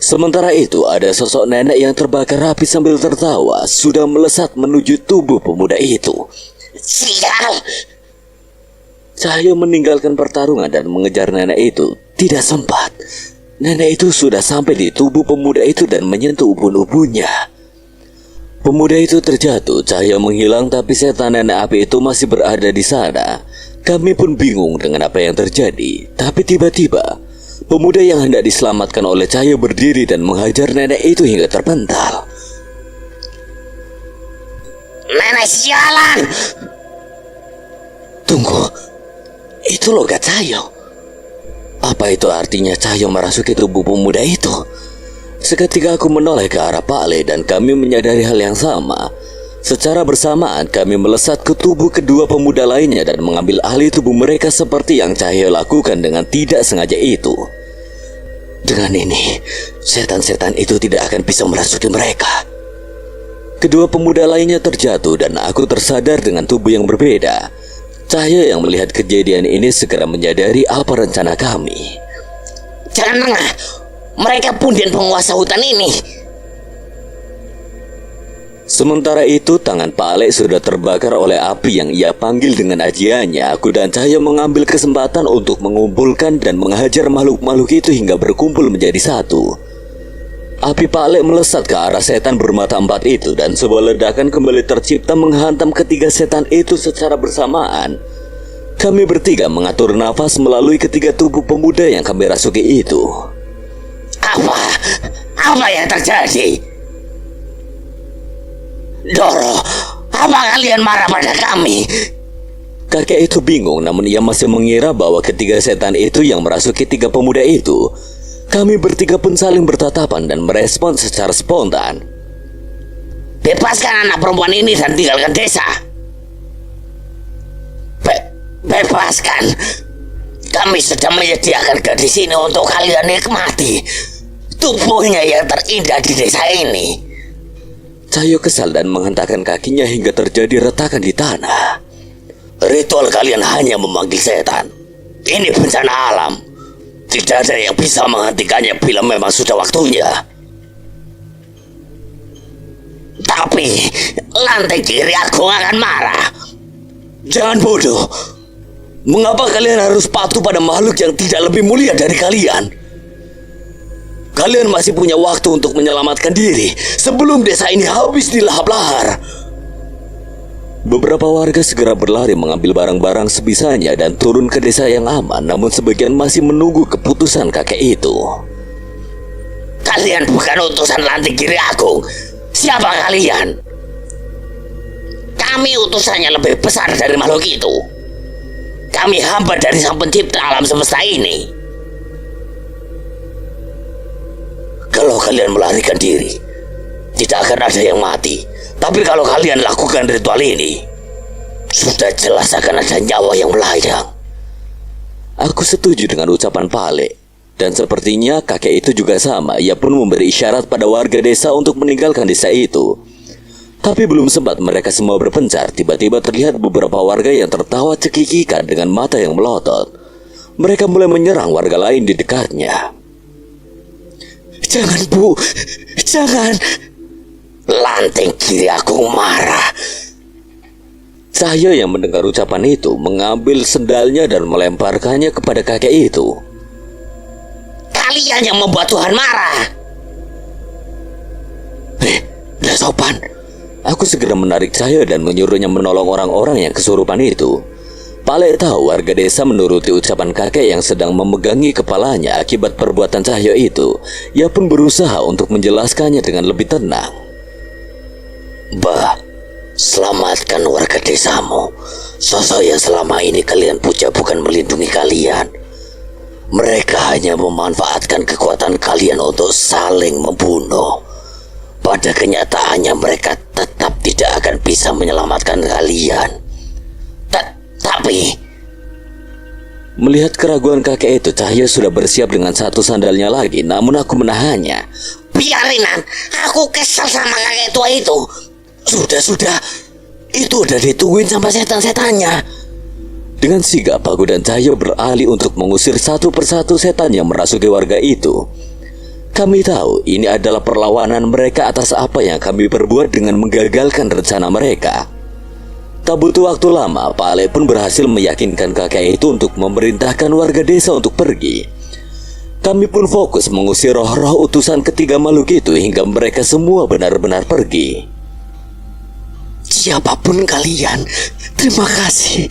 Sementara itu, ada sosok nenek yang terbakar api sambil tertawa, sudah melesat menuju tubuh pemuda itu. Sial! Cahyo meninggalkan pertarungan dan mengejar nenek itu. Tidak sempat. Nenek itu sudah sampai di tubuh pemuda itu dan menyentuh ubun-ubunnya. Pemuda itu terjatuh, Cahyo menghilang, tapi setan nenek api itu masih berada di sana. Kami pun bingung dengan apa yang terjadi. Tapi tiba-tiba pemuda yang hendak diselamatkan oleh Cahyo berdiri dan menghajar nenek itu hingga terpental. Nenek sialan! Tunggu, itu logat Cahyo. Apa itu artinya Cahyo merasuki tubuh pemuda itu? Seketika aku menoleh ke arah Pale dan kami menyadari hal yang sama. Secara bersamaan kami melesat ke tubuh kedua pemuda lainnya dan mengambil alih tubuh mereka seperti yang Cahyo lakukan dengan tidak sengaja itu. Dengan ini, setan-setan itu tidak akan bisa merasuki mereka. Kedua pemuda lainnya terjatuh dan aku tersadar dengan tubuh yang berbeda. Cahyo yang melihat kejadian ini segera menyadari apa rencana kami. Jangan lengah, mereka pundian penguasa hutan ini. Sementara itu tangan Pak Alek sudah terbakar oleh api yang ia panggil dengan ajiannya. Aku dan Cahyo mengambil kesempatan untuk mengumpulkan dan menghajar makhluk-makhluk itu hingga berkumpul menjadi satu. Api Pak Alek melesat ke arah setan bermata 4 itu dan sebuah ledakan kembali tercipta menghantam ketiga setan itu secara bersamaan. Kami bertiga mengatur nafas melalui ketiga tubuh pemuda yang kami rasuki itu. Apa yang terjadi? Doro, apa kalian marah pada kami? Kakek itu bingung, namun ia masih mengira bahwa ketiga setan itu yang merasuki 3 pemuda itu. Kami bertiga pun saling bertatapan dan merespon secara spontan. Bebaskan anak perempuan ini dan tinggalkan desa. Bebaskan. Kami sedang menyediakan gadis ini untuk kalian nikmati. Tubuhnya yang terindah di desa ini. Cahyo kesal dan menghentakkan kakinya hingga terjadi retakan di tanah. Ritual kalian hanya memanggil setan. Ini bencana alam. Tidak ada yang bisa menghentikannya bila memang sudah waktunya. Tapi lantai kiri aku akan marah. Jangan bodoh. Mengapa kalian harus patuh pada makhluk yang tidak lebih mulia dari kalian? Kalian masih punya waktu untuk menyelamatkan diri sebelum desa ini habis dilahap lahar. Beberapa warga segera berlari mengambil barang-barang sebisanya dan turun ke desa yang aman, namun sebagian masih menunggu keputusan kakek itu. Kalian bukan utusan Lanting Kiri Agung. Siapa kalian? Kami utusannya lebih besar dari makhluk itu. Kami hamba dari Sang Pencipta alam semesta ini. Kalau kalian melarikan diri, tidak akan ada yang mati. Tapi kalau kalian lakukan ritual ini, sudah jelas akan ada nyawa yang melayang. Aku setuju dengan ucapan Pale. Dan sepertinya kakek itu juga sama. Ia pun memberi isyarat pada warga desa untuk meninggalkan desa itu. Tapi belum sempat mereka semua berpencar, tiba-tiba terlihat beberapa warga yang tertawa cekikikan dengan mata yang melotot. Mereka mulai menyerang warga lain di dekatnya. Jangan, Bu. Jangan. Lanting Kiri Agung marah. Cahyo yang mendengar ucapan itu mengambil sendalnya dan melemparkannya kepada kakek itu. Kalian yang membuat Tuhan marah. Udah sopan. Aku segera menarik Cahyo dan menyuruhnya menolong orang-orang yang kesurupan itu. Pale tahu warga desa menuruti ucapan kakek yang sedang memegangi kepalanya akibat perbuatan Cahyo itu. Ia pun berusaha untuk menjelaskannya dengan lebih tenang. Bah, selamatkan warga desamu. Sosok yang selama ini kalian puja bukan melindungi kalian. Mereka hanya memanfaatkan kekuatan kalian untuk saling membunuh. Pada kenyataannya mereka tetap tidak akan bisa menyelamatkan kalian. Tapi melihat keraguan kakek itu, Cahyo sudah bersiap dengan satu sandalnya lagi. Namun aku menahannya. biarinan, aku kesal sama kakek tua itu. Sudah. Itu udah ditungguin sama setan-setannya. Dengan sigap aku dan Cahyo beralih untuk mengusir satu persatu setan yang merasuki warga itu. Kami tahu ini adalah perlawanan mereka atas apa yang kami perbuat dengan menggagalkan rencana mereka. Tak butuh waktu lama, Pak Ale pun berhasil meyakinkan kakek itu untuk memerintahkan warga desa untuk pergi. Kami pun fokus mengusir roh-roh utusan ketiga makhluk itu hingga mereka semua benar-benar pergi. Siapapun kalian, terima kasih.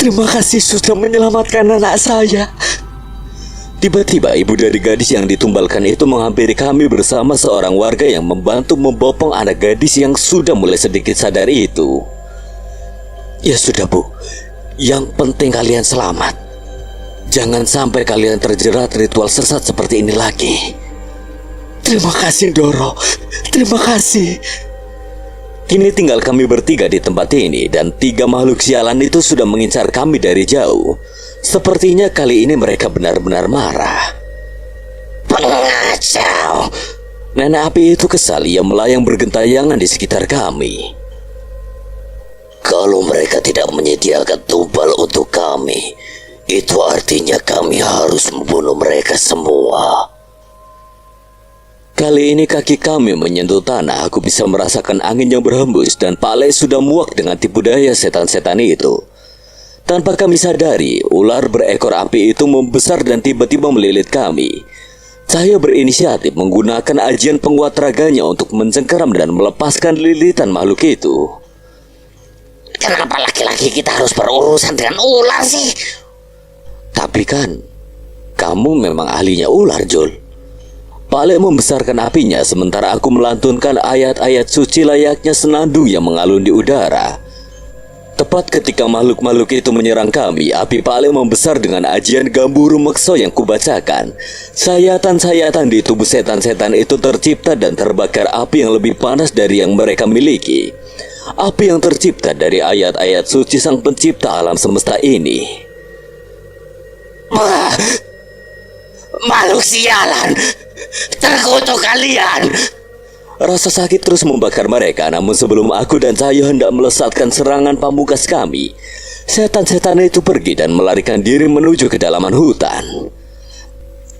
Terima kasih sudah menyelamatkan anak saya. Tiba-tiba ibu dari gadis yang ditumbalkan itu menghampiri kami bersama seorang warga yang membantu membopong anak gadis yang sudah mulai sedikit sadar itu. Ya sudah, Bu. Yang penting kalian selamat. Jangan sampai kalian terjerat ritual sesat seperti ini lagi. Terima kasih, Doro. Terima kasih. Kini tinggal kami bertiga di tempat ini dan tiga makhluk sialan itu sudah mengincar kami dari jauh. Sepertinya kali ini mereka benar-benar marah. Pengacau! Nenek api itu kesal, ia melayang bergentayangan di sekitar kami. Kalau mereka tidak menyediakan tumbal untuk kami, itu artinya kami harus membunuh mereka semua. Kali ini kaki kami menyentuh tanah, aku bisa merasakan angin yang berhembus dan Pak Le sudah muak dengan tipu daya setan-setan itu. Tanpa kami sadari, ular berekor api itu membesar dan tiba-tiba melilit kami. Saya berinisiatif menggunakan ajian penguat raganya untuk mencengkeram dan melepaskan lilitan makhluk itu. Kenapa laki-laki kita harus berurusan dengan ular sih? Tapi kan, kamu memang ahlinya ular, Jul. Pak Le membesarkan apinya sementara aku melantunkan ayat-ayat suci layaknya senandung yang mengalun di udara. Tepat ketika makhluk-makhluk itu menyerang kami, api Pak Le membesar dengan ajian Gamburu Mekso yang kubacakan. Sayatan-sayatan di tubuh setan-setan itu tercipta dan terbakar api yang lebih panas dari yang mereka miliki. Api yang tercipta dari ayat-ayat suci Sang Pencipta alam semesta ini. Wah, makhluk sialan! Terkutuk kalian! Rasa sakit terus membakar mereka, namun sebelum aku dan Cahyo hendak melesatkan serangan pamungkas kami, setan-setan itu pergi dan melarikan diri menuju kedalaman hutan.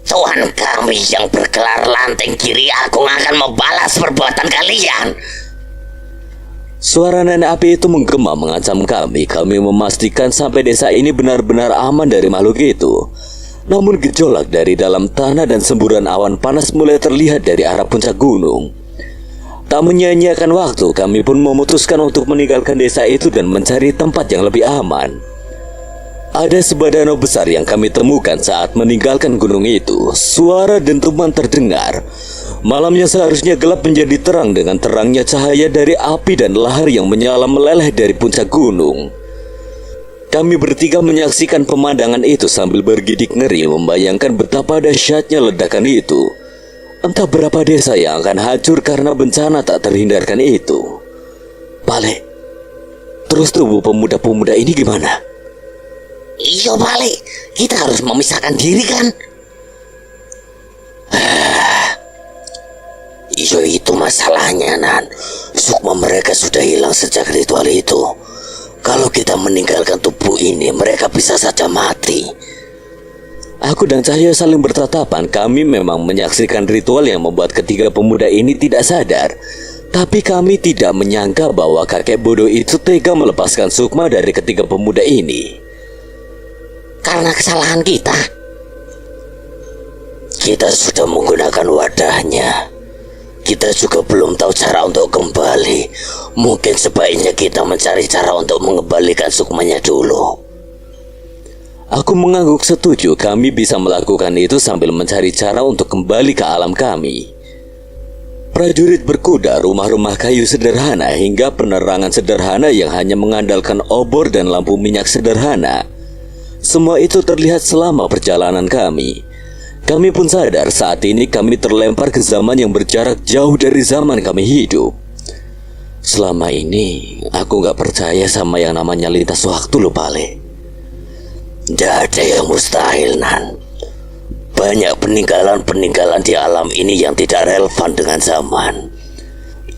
Tuhan kami yang bergelar Lanting Kiri Agung akan membalas perbuatan kalian. Suara nenek api itu menggema mengancam kami. Kami memastikan sampai desa ini benar-benar aman dari makhluk itu. Namun gejolak dari dalam tanah dan semburan awan panas mulai terlihat dari arah puncak gunung. Tak menyia-nyiakan waktu, kami pun memutuskan untuk meninggalkan desa itu dan mencari tempat yang lebih aman. Ada sebuah danau besar yang kami temukan saat meninggalkan gunung itu. Suara dentuman terdengar. Malamnya seharusnya gelap menjadi terang dengan terangnya cahaya dari api dan lahar yang menyala meleleh dari puncak gunung. Kami bertiga menyaksikan pemandangan itu sambil bergidik ngeri membayangkan betapa dahsyatnya ledakan itu. Entah berapa desa yang akan hancur karena bencana tak terhindarkan itu. Pale, terus tubuh pemuda-pemuda ini gimana? Iya Pale, kita harus memisahkan diri kan? Iya itu masalahnya Nan. Sukma mereka sudah hilang sejak ritual itu. Kalau kita meninggalkan tubuh ini, mereka bisa saja mati. Aku dan Cahyo saling bertatapan. Kami memang menyaksikan ritual yang membuat ketiga pemuda ini tidak sadar. Tapi kami tidak menyangka bahwa kakek bodoh itu tega melepaskan Sukma dari ketiga pemuda ini. Karena kesalahan kita. Kita sudah menggunakan wadahnya. Kita juga belum tahu cara untuk kembali. Mungkin sebaiknya kita mencari cara untuk mengembalikan Sukmanya dulu. Aku mengangguk setuju. Kami bisa melakukan itu sambil mencari cara untuk kembali ke alam kami. Prajurit berkuda, rumah-rumah kayu sederhana, hingga penerangan sederhana yang hanya mengandalkan obor dan lampu minyak sederhana. Semua itu terlihat selama perjalanan kami. Kami pun sadar saat ini kami terlempar ke zaman yang berjarak jauh dari zaman kami hidup. Selama ini aku gak percaya sama yang namanya lintas waktu loh Pale. Tidak ada yang mustahil Nan. Banyak peninggalan-peninggalan di alam ini yang tidak relevan dengan zaman.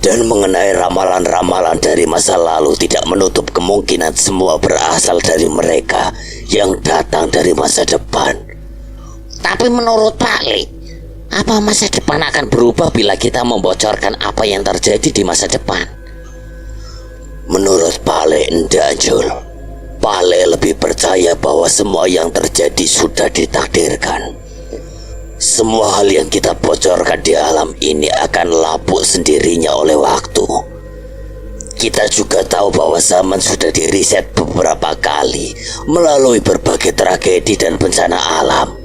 Dan mengenai ramalan-ramalan dari masa lalu tidak menutup kemungkinan semua berasal dari mereka yang datang dari masa depan. Tapi menurut Pak Le, apa masa depan akan berubah bila kita membocorkan apa yang terjadi di masa depan? Menurut Pak Le, enggak Jul. Pak Le lebih percaya bahwa semua yang terjadi sudah ditakdirkan. Semua hal yang kita bocorkan di alam ini akan lapuk sendirinya oleh waktu. Kita juga tahu bahwa zaman sudah diriset beberapa kali melalui berbagai tragedi dan bencana alam.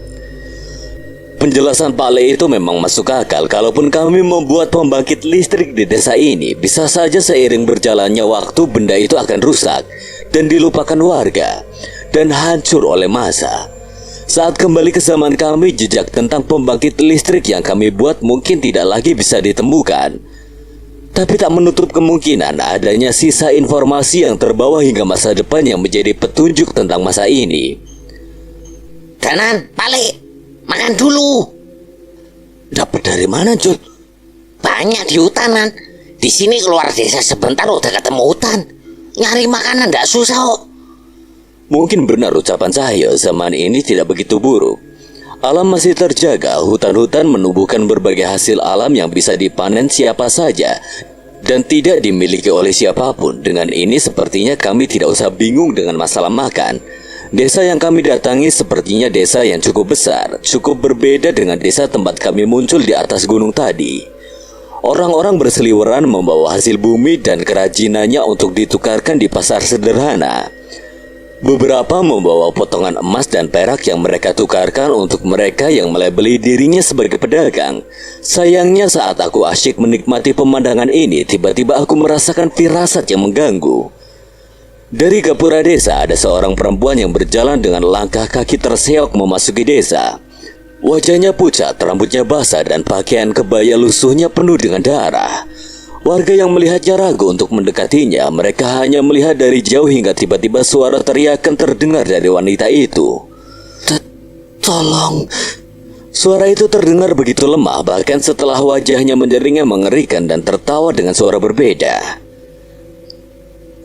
Penjelasan Pak Le itu memang masuk akal. Kalaupun kami membuat pembangkit listrik di desa ini, bisa saja seiring berjalannya waktu benda itu akan rusak dan dilupakan warga dan hancur oleh masa. Saat kembali ke zaman kami, jejak tentang pembangkit listrik yang kami buat mungkin tidak lagi bisa ditemukan. Tapi tak menutup kemungkinan adanya sisa informasi yang terbawa hingga masa depan yang menjadi petunjuk tentang masa ini. Danan, Pale, makan dulu. Dapat dari mana, Jul? Banyak di hutan, Nan. Di sini keluar desa sebentar udah ketemu hutan. Nyari makanan nggak susah kok. Mungkin benar ucapan Cahyo, zaman ini tidak begitu buruk. Alam masih terjaga, hutan-hutan menumbuhkan berbagai hasil alam yang bisa dipanen siapa saja dan tidak dimiliki oleh siapapun. Dengan ini sepertinya kami tidak usah bingung dengan masalah makan. Desa yang kami datangi sepertinya desa yang cukup besar, cukup berbeda dengan desa tempat kami muncul di atas gunung tadi. Orang-orang berseliweran membawa hasil bumi dan kerajinannya untuk ditukarkan di pasar sederhana. Beberapa membawa potongan emas dan perak yang mereka tukarkan untuk mereka yang melabeli dirinya sebagai pedagang. Sayangnya saat aku asyik menikmati pemandangan ini, tiba-tiba aku merasakan firasat yang mengganggu. Dari gapura desa ada seorang perempuan yang berjalan dengan langkah kaki terseok memasuki desa. Wajahnya pucat, rambutnya basah dan pakaian kebaya lusuhnya penuh dengan darah. Warga yang melihatnya ragu untuk mendekatinya. Mereka hanya melihat dari jauh hingga tiba-tiba suara teriakan terdengar dari wanita itu. Tolong. Suara itu terdengar begitu lemah, bahkan setelah wajahnya menjeringnya mengerikan dan tertawa dengan suara berbeda.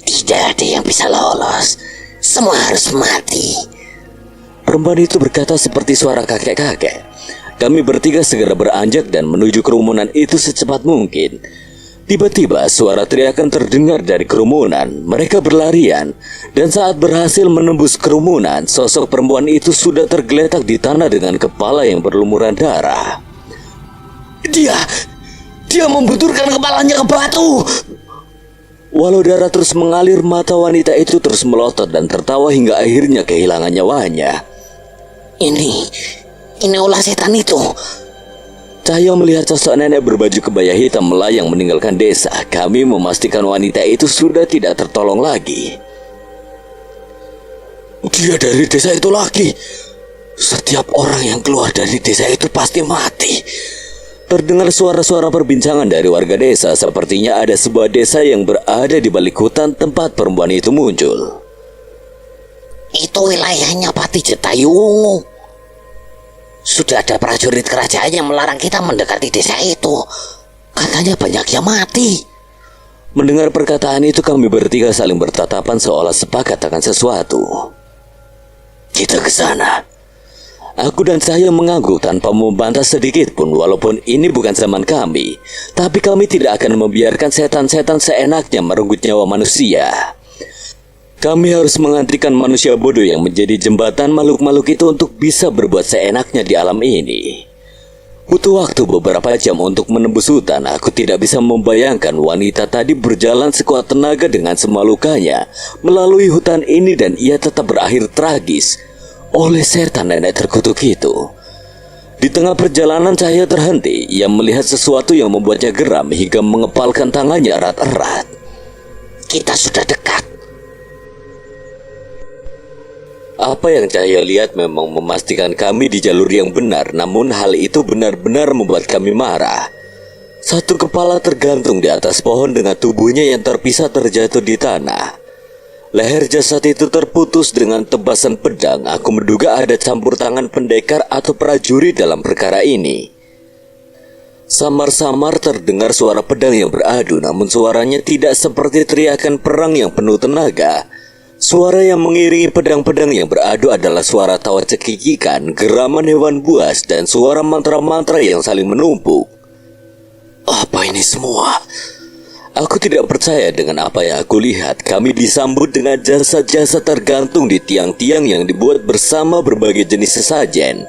Tidak ada yang bisa lolos. Semua harus mati. Perempuan itu berkata seperti suara kakek-kakek. Kami bertiga segera beranjak dan menuju kerumunan itu secepat mungkin. Tiba-tiba suara teriakan terdengar dari kerumunan. Mereka berlarian, dan saat berhasil menembus kerumunan, sosok perempuan itu sudah tergeletak di tanah dengan kepala yang berlumuran darah. Dia membenturkan kepalanya ke batu. Walau darah terus mengalir, mata wanita itu terus melotot dan tertawa hingga akhirnya kehilangan nyawanya. Ini ulah setan itu. Saya melihat sosok nenek berbaju kebaya hitam melayang meninggalkan desa. Kami memastikan wanita itu sudah tidak tertolong lagi. Dia dari desa itu lagi. Setiap orang yang keluar dari desa itu pasti mati. Terdengar suara-suara perbincangan dari warga desa. Sepertinya ada sebuah desa yang berada di balik hutan tempat perempuan itu muncul. Itu wilayahnya Pati Jetayungu. Sudah ada prajurit kerajaan yang melarang kita mendekati desa itu. Katanya banyak yang mati. Mendengar perkataan itu, kami bertiga saling bertatapan seolah sepakat akan sesuatu. Kita ke sana. Aku dan saya mengangguk tanpa membantah sedikit pun. Walaupun ini bukan zaman kami, tapi kami tidak akan membiarkan setan-setan seenaknya merenggut nyawa manusia. Kami harus menghentikan manusia bodoh yang menjadi jembatan makhluk-makhluk itu untuk bisa berbuat seenaknya di alam ini. Butuh waktu beberapa jam untuk menembus hutan. Aku tidak bisa membayangkan wanita tadi berjalan sekuat tenaga dengan semua lukanya melalui hutan ini, dan ia tetap berakhir tragis oleh setan nenek terkutuk itu. Di tengah perjalanan saya terhenti. Ia melihat sesuatu yang membuatnya geram hingga mengepalkan tangannya erat-erat. Kita sudah dekat. Apa yang saya lihat memang memastikan kami di jalur yang benar, namun hal itu benar-benar membuat kami marah. Satu kepala tergantung di atas pohon dengan tubuhnya yang terpisah terjatuh di tanah. Leher jasad itu terputus dengan tebasan pedang. Aku menduga ada campur tangan pendekar atau prajurit dalam perkara ini. Samar-samar terdengar suara pedang yang beradu, namun suaranya tidak seperti teriakan perang yang penuh tenaga. Suara yang mengiringi pedang-pedang yang beradu adalah suara tawa cekikikan, geraman hewan buas, dan suara mantra-mantra yang saling menumpuk. Apa ini semua? Aku tidak percaya dengan apa yang aku lihat. Kami disambut dengan jasad-jasad tergantung di tiang-tiang yang dibuat bersama berbagai jenis sesajen.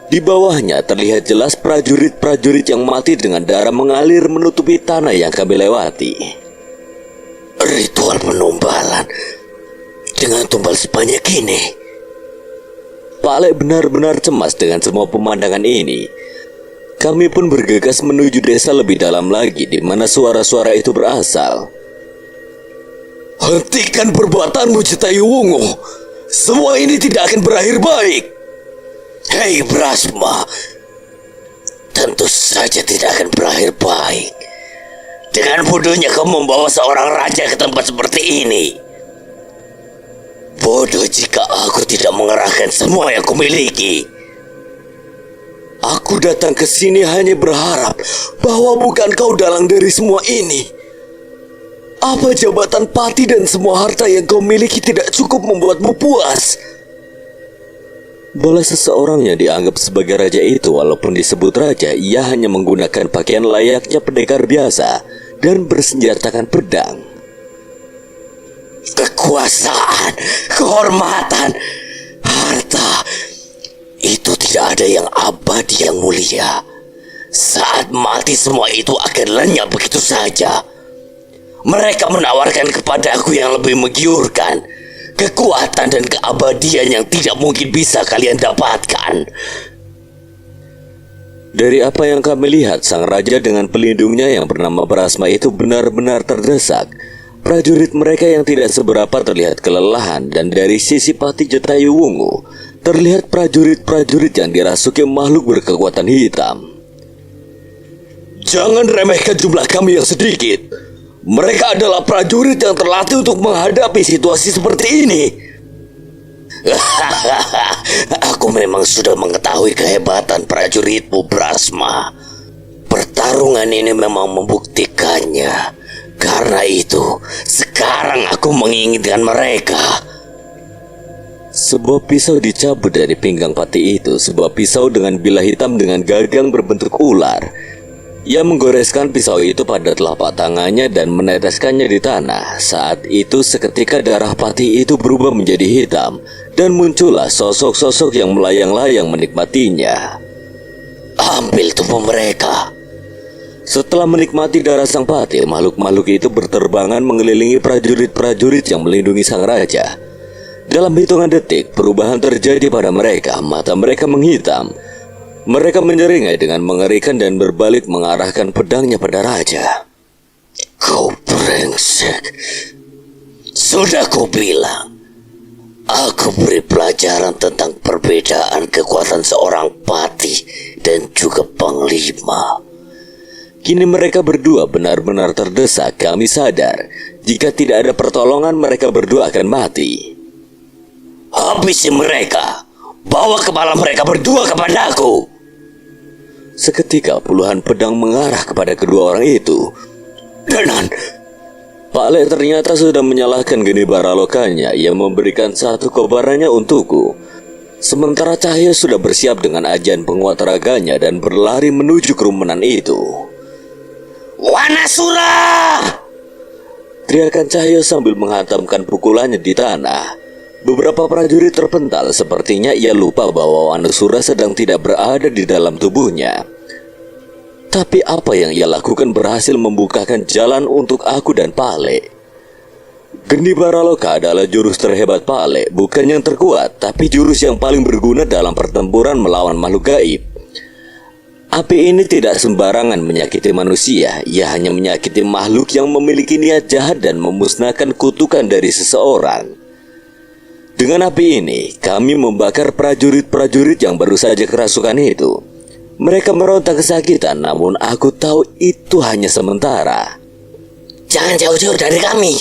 Di bawahnya terlihat jelas prajurit-prajurit yang mati dengan darah mengalir menutupi tanah yang kami lewati. Ritual penumbalan dengan tumbal sebanyak ini. Pak Alek benar-benar cemas dengan semua pemandangan ini. Kami pun bergegas menuju desa lebih dalam lagi di mana suara-suara itu berasal. Hentikan perbuatanmu, Jetayungu. Semua ini tidak akan berakhir baik. Hei Brasma, tentu saja tidak akan berakhir baik. Dengan bodohnya kau membawa seorang raja ke tempat seperti ini. Bodoh jika aku tidak mengerahkan semua yang kumiliki. Aku datang ke sini hanya berharap bahwa bukan kau dalang dari semua ini. Apa jabatan pati dan semua harta yang kau miliki tidak cukup membuatmu puas? Boleh seseorang yang dianggap sebagai raja itu, walaupun disebut raja, ia hanya menggunakan pakaian layaknya pendekar biasa dan bersenjatakan pedang. Kekuasaan, kehormatan, harta, itu tidak ada yang abadi yang mulia. Saat mati semua itu akan lenyap begitu saja. Mereka menawarkan kepadaku yang lebih menggiurkan, kekuatan dan keabadian yang tidak mungkin bisa kalian dapatkan. Dari apa yang kami lihat, sang raja dengan pelindungnya yang bernama Brasma itu benar-benar terdesak. Prajurit mereka yang tidak seberapa terlihat kelelahan, dan dari sisi Pati Jetayungu terlihat prajurit-prajurit yang dirasuki makhluk berkekuatan hitam. Jangan remehkan jumlah kami yang sedikit. Mereka adalah prajurit yang terlatih untuk menghadapi situasi seperti ini. Aku memang sudah mengetahui kehebatan prajuritmu, Brasma. Pertarungan ini memang membuktikannya. Karena itu, sekarang aku menginginkan mereka. Sebuah pisau dicabut dari pinggang Pati itu, sebuah pisau dengan bilah hitam dengan gagang berbentuk ular. Ia menggoreskan pisau itu pada telapak tangannya dan meneteskannya di tanah. Saat itu seketika darah Pati itu berubah menjadi hitam, dan muncullah sosok-sosok yang melayang-layang menikmatinya. Ambil tubuh mereka. Setelah menikmati darah sang Pati, makhluk-makhluk itu berterbangan mengelilingi prajurit-prajurit yang melindungi sang raja. Dalam hitungan detik, perubahan terjadi pada mereka. Mata mereka menghitam, Mereka menyeringai dengan mengerikan dan berbalik mengarahkan pedangnya pada raja. Kau brengsek. Sudah kau bilang, aku beri pelajaran tentang perbedaan kekuatan seorang patih dan juga panglima. Kini mereka berdua benar-benar terdesak. Kami sadar, jika tidak ada pertolongan mereka berdua akan mati. Habisi mereka. Bawa kepala mereka berdua kepadaku. Seketika puluhan pedang mengarah kepada kedua orang itu. Danan, Pak Le ternyata sudah menyalahkan Geni Baralokanya yang memberikan satu kobarannya untukku. Sementara Cahyo sudah bersiap dengan ajian penguat raganya dan berlari menuju kerumunan itu. Wanasura! Teriakan Cahyo sambil menghantamkan pukulannya di tanah. Beberapa prajurit terpental, sepertinya ia lupa bahwa Wanasura sedang tidak berada di dalam tubuhnya. Tapi apa yang ia lakukan berhasil membukakan jalan untuk aku dan Pale. Geni Baraloka adalah jurus terhebat Pale, bukan yang terkuat, tapi jurus yang paling berguna dalam pertempuran melawan makhluk gaib. Api ini tidak sembarangan menyakiti manusia, ia hanya menyakiti makhluk yang memiliki niat jahat dan memusnahkan kutukan dari seseorang. Dengan api ini, kami membakar prajurit-prajurit yang baru saja kerasukan itu. Mereka meronta kesakitan, namun aku tahu itu hanya sementara. Jangan jauh-jauh dari kami.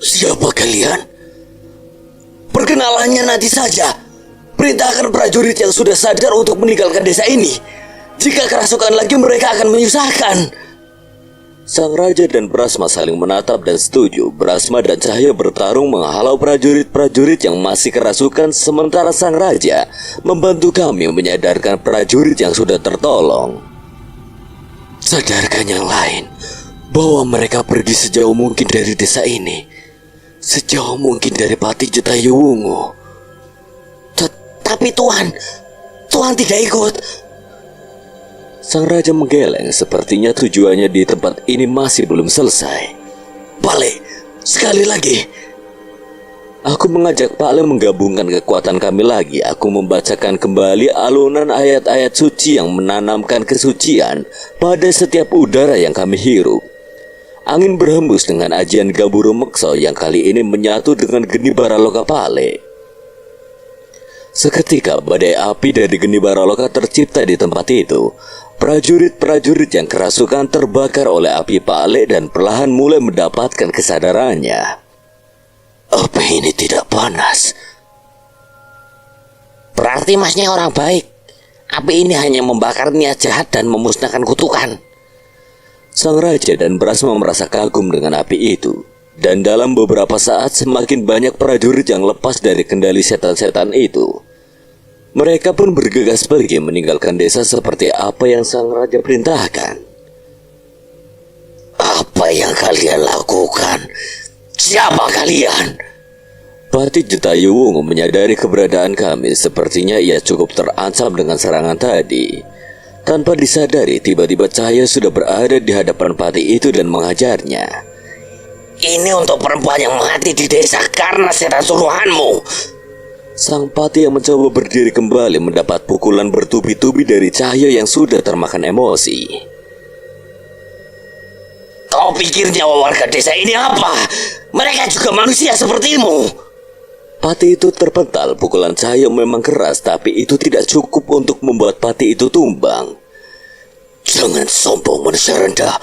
Siapa kalian? Perkenalannya nanti saja. Perintahkan prajurit yang sudah sadar untuk meninggalkan desa ini. Jika kerasukan lagi mereka akan menyusahkan. Sang Raja dan Brasma saling menatap dan setuju. Brasma dan Cahyo bertarung menghalau prajurit-prajurit yang masih kerasukan, sementara Sang Raja membantu kami menyadarkan prajurit yang sudah tertolong. Sadarkan yang lain bahwa mereka pergi sejauh mungkin dari desa ini, sejauh mungkin dari Patih Jetayuwungu. Tapi Tuhan tidak ikut. Sang Raja menggeleng, sepertinya tujuannya di tempat ini masih belum selesai. Pale, sekali lagi. Aku mengajak Pak Le menggabungkan kekuatan kami lagi. Aku membacakan kembali alunan ayat-ayat suci yang menanamkan kesucian pada setiap udara yang kami hirup. Angin berhembus dengan ajian Gaburo Mekso yang kali ini menyatu dengan Geni Baraloka Pale. Seketika badai api dari Geni Baraloka tercipta di tempat itu. Prajurit-prajurit yang kerasukan terbakar oleh api Pale dan perlahan mulai mendapatkan kesadarannya. Api ini tidak panas. Berarti masnya orang baik. Api ini hanya membakar niat jahat dan memusnahkan kutukan. Sang Raja dan Brasma merasa kagum dengan api itu. Dan dalam beberapa saat semakin banyak prajurit yang lepas dari kendali setan-setan itu. Mereka pun bergegas pergi meninggalkan desa seperti apa yang Sang Raja perintahkan. Apa yang kalian lakukan? Siapa kalian? Patih Jetayuwungu menyadari keberadaan kami. Sepertinya ia cukup terancam dengan serangan tadi. Tanpa disadari, tiba-tiba Cahyo sudah berada di hadapan Patih itu dan menghajarnya. Ini untuk perempuan yang mati di desa karena setan suruhanmu. Sang Patih yang mencoba berdiri kembali mendapat pukulan bertubi-tubi dari Cahyo yang sudah termakan emosi. Kau pikir nyawa warga desa ini apa? Mereka juga manusia sepertimu. Patih itu terpental. Pukulan Cahyo memang keras, tapi itu tidak cukup untuk membuat Patih itu tumbang. Jangan sombong manusia rendah.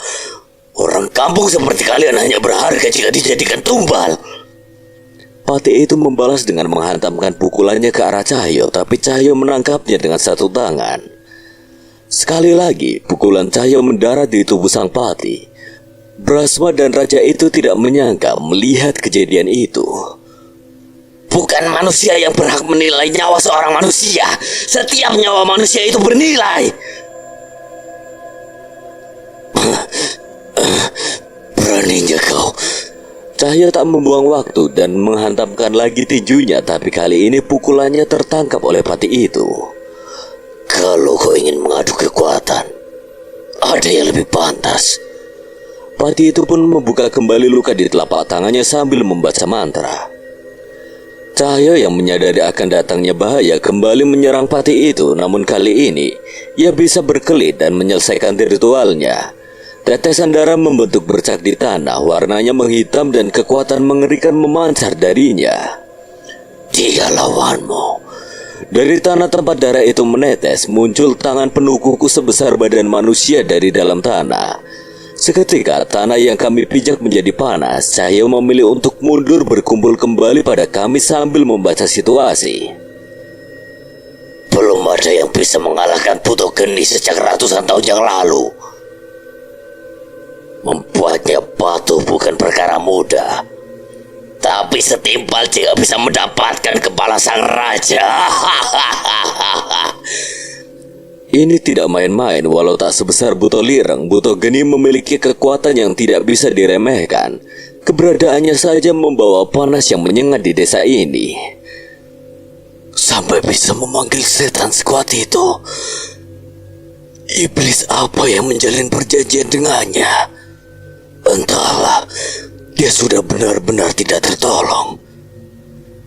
Orang kampung seperti kalian hanya berharga jika dijadikan tumbal. Patih itu membalas dengan menghantamkan pukulannya ke arah Cahyo, tapi Cahyo menangkapnya dengan satu tangan. Sekali lagi, pukulan Cahyo mendarat di tubuh sang Patih. Brasma dan Raja itu tidak menyangka melihat kejadian itu. Bukan manusia yang berhak menilai nyawa seorang manusia. Setiap nyawa manusia itu bernilai. Beraninya kau. Cahyo tak membuang waktu dan menghantamkan lagi tinjunya, tapi kali ini pukulannya tertangkap oleh Patih itu. Kalau kau ingin mengadu kekuatan, ada yang lebih pantas. Patih itu pun membuka kembali luka di telapak tangannya sambil membaca mantra. Cahyo yang menyadari akan datangnya bahaya kembali menyerang pati itu, namun kali ini ia bisa berkelit dan menyelesaikan ritualnya. Tetesan darah membentuk bercak di tanah, warnanya menghitam dan kekuatan mengerikan memancar darinya. Dia lawanmu. Dari tanah tempat darah itu menetes, muncul tangan penuh kuku sebesar badan manusia dari dalam tanah. Seketika tanah yang kami pijak menjadi panas. Cahyo memilih untuk mundur berkumpul kembali pada kami sambil membaca situasi. Belum ada yang bisa mengalahkan Buto Geni sejak ratusan tahun yang lalu. Membuatnya patuh bukan perkara mudah. Tapi setimpal jika bisa mendapatkan kepala sang raja. Ini tidak main-main, walau tak sebesar Buto Lireng, Buto Geni memiliki kekuatan yang tidak bisa diremehkan. Keberadaannya saja membawa panas yang menyengat di desa ini. Sampai bisa memanggil setan sekuat itu. Iblis apa yang menjalin perjanjian dengannya? Entahlah, dia sudah benar-benar tidak tertolong.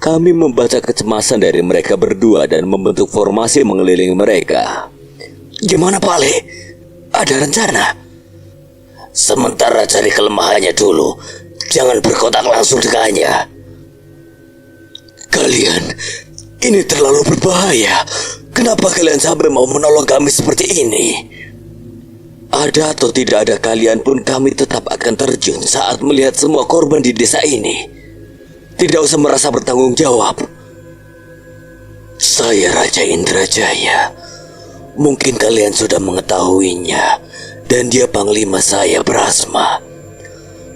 Kami membaca kecemasan dari mereka berdua dan membentuk formasi mengelilingi mereka. Gimana Pale? Ada rencana? Sementara cari kelemahannya dulu. Jangan berkontak langsung dengannya. Kalian, ini terlalu berbahaya. Kenapa kalian sampai mau menolong kami seperti ini? Ada atau tidak ada kalian pun kami tetap akan terjun saat melihat semua korban di desa ini. Tidak usah merasa bertanggung jawab. Saya Raja Indrajaya. Mungkin kalian sudah mengetahuinya. Dan dia Panglima saya Brahma.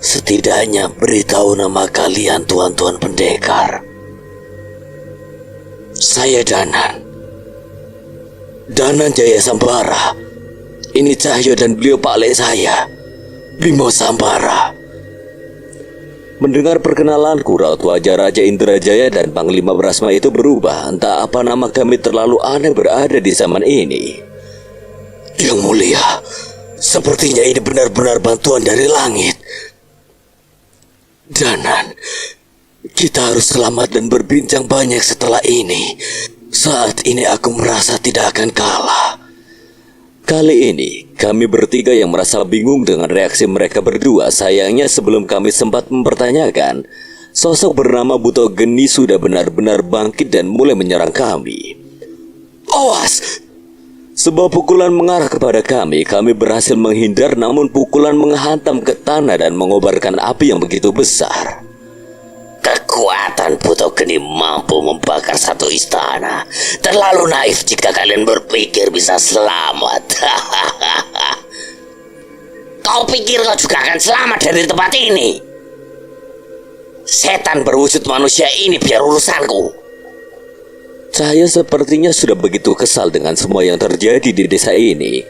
Setidaknya beritahu nama kalian tuan-tuan pendekar. Saya Danan. Danan Jaya Sambara. Ini Cahyo dan beliau Pak Le saya, Bimo Sambara. Mendengar perkenalanku, raut wajah Raja Indrajaya dan Panglima Brahma itu berubah. Entah apa nama kami terlalu aneh berada di zaman ini. Yang mulia, sepertinya ini benar-benar bantuan dari langit. Danan, kita harus selamat dan berbincang banyak setelah ini. Saat ini aku merasa tidak akan kalah. Kali ini, kami bertiga yang merasa bingung dengan reaksi mereka berdua. Sayangnya sebelum kami sempat mempertanyakan, sosok bernama Buto Geni sudah benar-benar bangkit dan mulai menyerang kami. Awas! Sebuah pukulan mengarah kepada kami. Kami berhasil menghindar, namun pukulan menghantam ke tanah dan mengobarkan api yang begitu besar. Kekuatan Buto Geni mampu membakar satu istana. Terlalu naif jika kalian berpikir bisa selamat. Kau pikir kau juga akan selamat dari tempat ini? Setan berwujud manusia ini biar urusanku. Cahyo sepertinya sudah begitu kesal dengan semua yang terjadi di desa ini.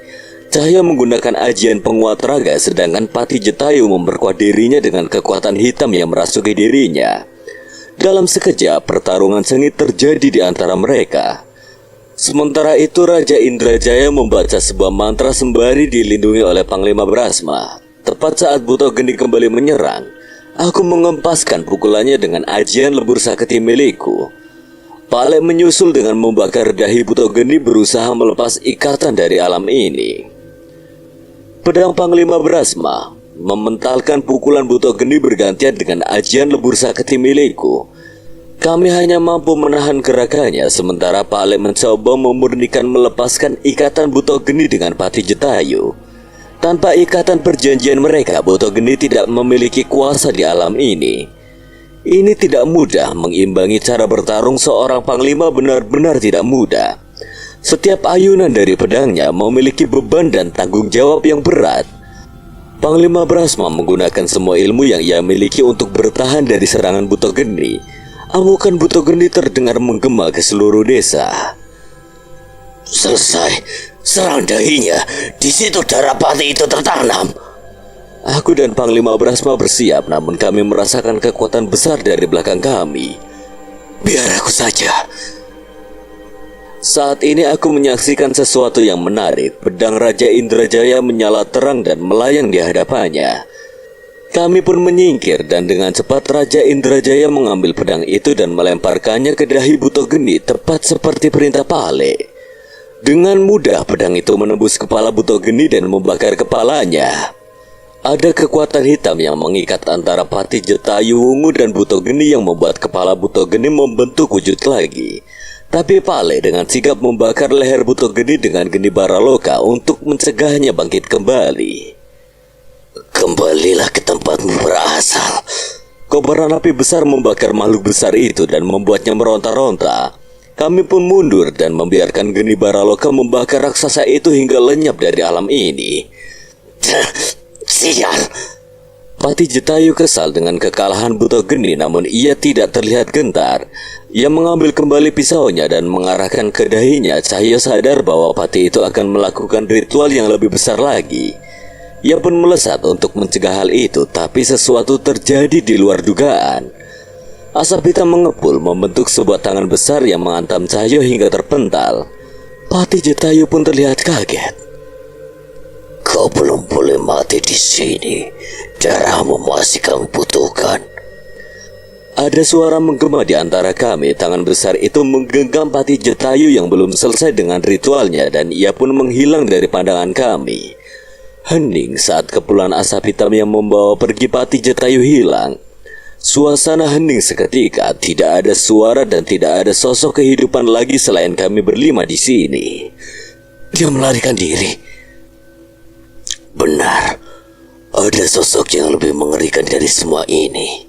Cahyo menggunakan ajian penguat raga, sedangkan Pati Jetayu memperkuat dirinya dengan kekuatan hitam yang merasuki dirinya. Dalam sekejap, pertarungan sengit terjadi di antara mereka. Sementara itu, Raja Indrajaya membaca sebuah mantra sembari dilindungi oleh Panglima Brahma. Tepat saat Buto Geni kembali menyerang, aku mengempaskan pukulannya dengan ajian lebur sakti milikku. Pale menyusul dengan membakar dahi Buto Geni, berusaha melepas ikatan dari alam ini. Pedang Panglima Brahma mementalkan pukulan Buto Geni bergantian dengan ajian lebur sakti milikku. Kami hanya mampu menahan gerakannya, sementara Pale mencoba memurnikan melepaskan ikatan Buto Geni dengan Pati Jetayu. Tanpa ikatan perjanjian mereka, Buto Geni tidak memiliki kuasa di alam ini. Ini tidak mudah, mengimbangi cara bertarung seorang panglima benar-benar tidak mudah. Setiap ayunan dari pedangnya memiliki beban dan tanggung jawab yang berat. Panglima Brahma menggunakan semua ilmu yang ia miliki untuk bertahan dari serangan Buto Geni. Amukan Buto Geni terdengar menggema ke seluruh desa. Selesai, serang dahinya. Di situ darah Pati itu tertanam. Aku dan Panglima Brahma bersiap, namun kami merasakan kekuatan besar dari belakang kami. Biar aku saja. Saat ini aku menyaksikan sesuatu yang menarik. Pedang Raja Indrajaya menyala terang dan melayang di hadapannya. Kami pun menyingkir dan dengan cepat Raja Indrajaya mengambil pedang itu dan melemparkannya ke dahi Buto Geni tepat seperti perintah Pale. Dengan mudah pedang itu menembus kepala Buto Geni dan membakar kepalanya. Ada kekuatan hitam yang mengikat antara Pati Jetayu Wungu dan Buto Geni yang membuat kepala Buto Geni membentuk wujud lagi. Tapi Pale dengan sigap membakar leher Buto Geni dengan geni baraloka untuk mencegahnya bangkit kembali. Kembalilah ke tempatmu berasal. Kobaran api besar membakar makhluk besar itu dan membuatnya meronta-ronta. Kami pun mundur dan membiarkan geni baraloka membakar raksasa itu hingga lenyap dari alam ini. Sial. Pati Jetayu kesal dengan kekalahan Buto Geni, namun ia tidak terlihat gentar. Ia mengambil kembali pisaunya dan mengarahkan ke dahinya. Cahyo sadar bahwa Pati itu akan melakukan ritual yang lebih besar lagi. Ia pun melesat untuk mencegah hal itu, tapi sesuatu terjadi di luar dugaan. Asap hitam mengepul membentuk sebuah tangan besar yang menghantam Cahyo hingga terpental. Pati Jetayu pun terlihat kaget. Kau belum boleh mati di sini. Darahmu masih kami butuhkan. Ada suara menggema di antara kami. Tangan besar itu menggenggam Pati Jetayu yang belum selesai dengan ritualnya dan ia pun menghilang dari pandangan kami. Hening saat kepulan asap hitam yang membawa pergi Pati Jetayu hilang. Suasana hening seketika, tidak ada suara dan tidak ada sosok kehidupan lagi selain kami berlima di sini. Dia melarikan diri. Benar, ada sosok yang lebih mengerikan dari semua ini.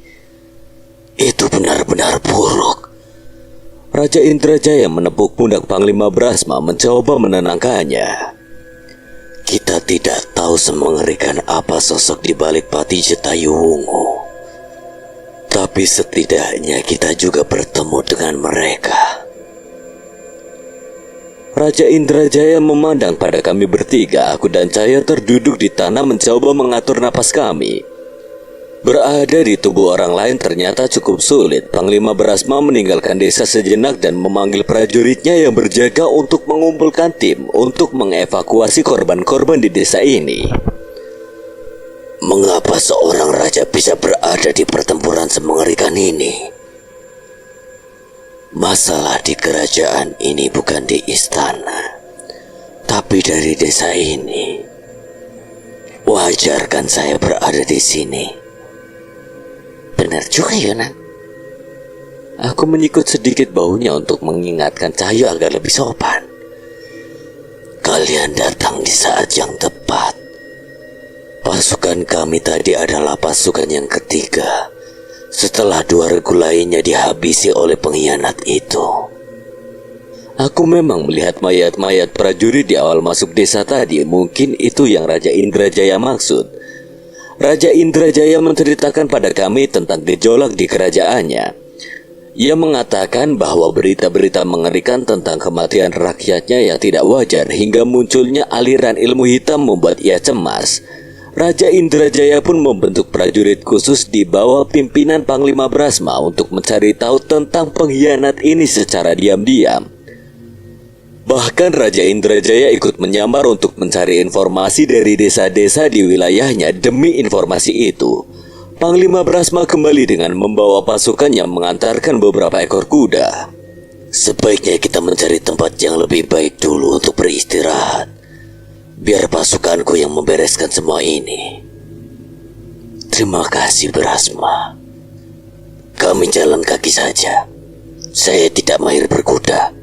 Itu benar-benar buruk. Raja Indrajaya menepuk pundak Panglima Brasma mencoba menenangkannya. Kita tidak tahu semengerikan apa sosok di balik Pati Jetayu Wungu. Tapi setidaknya kita juga bertemu dengan mereka. Raja Indrajaya memandang pada kami bertiga. Aku dan Cahyo terduduk di tanah mencoba mengatur napas kami. Berada di tubuh orang lain ternyata cukup sulit. Panglima Brasma meninggalkan desa sejenak dan memanggil prajuritnya yang berjaga untuk mengumpulkan tim untuk mengevakuasi korban-korban di desa ini. Mengapa seorang raja bisa berada di pertempuran semengerikan ini? Masalah di kerajaan ini bukan di istana, tapi dari desa ini. Wajar kan saya berada di sini? Benar juga, Yonan. Aku menyikut sedikit baunya untuk mengingatkan Cahyo agar lebih sopan. Kalian datang di saat yang tepat. Pasukan kami tadi adalah pasukan yang ketiga setelah 2 regu lainnya dihabisi oleh pengkhianat itu. Aku memang melihat mayat-mayat prajurit di awal masuk desa tadi. Mungkin itu yang Raja Indrajaya maksud. Raja Indrajaya menceritakan pada kami tentang gejolak di kerajaannya. Ia mengatakan bahwa berita-berita mengerikan tentang kematian rakyatnya yang tidak wajar hingga munculnya aliran ilmu hitam membuat ia cemas. Raja Indrajaya pun membentuk prajurit khusus di bawah pimpinan Panglima Brasma untuk mencari tahu tentang pengkhianat ini secara diam-diam. Bahkan Raja Indrajaya ikut menyamar untuk mencari informasi dari desa-desa di wilayahnya. Demi informasi itu, Panglima Brasma kembali dengan membawa pasukan yang mengantarkan beberapa ekor kuda. Sebaiknya kita mencari tempat yang lebih baik dulu untuk beristirahat. Biar pasukanku yang membereskan semua ini. Terima kasih Brasma. Kami jalan kaki saja. Saya tidak mahir berkuda.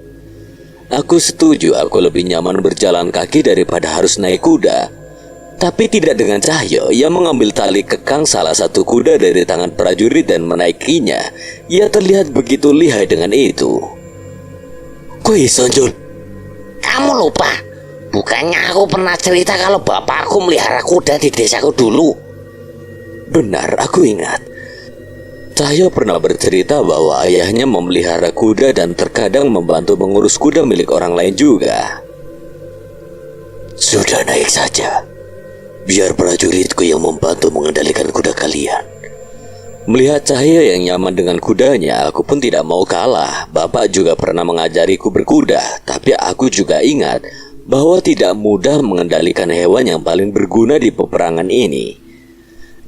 Aku setuju, aku lebih nyaman berjalan kaki daripada harus naik kuda. Tapi tidak dengan Cahyo. Ia mengambil tali kekang salah satu kuda dari tangan prajurit dan menaikinya. Ia terlihat begitu lihai dengan itu. Kui Sonjol, kamu lupa? Bukannya aku pernah cerita kalau bapakku melihara kuda di desaku dulu? Benar, aku ingat. Cahyo pernah bercerita bahwa ayahnya memelihara kuda dan terkadang membantu mengurus kuda milik orang lain juga. Sudah naik saja. Biar prajuritku yang membantu mengendalikan kuda kalian. Melihat Cahyo yang nyaman dengan kudanya, aku pun tidak mau kalah. Bapak juga pernah mengajariku berkuda, tapi aku juga ingat bahwa tidak mudah mengendalikan hewan yang paling berguna di peperangan ini.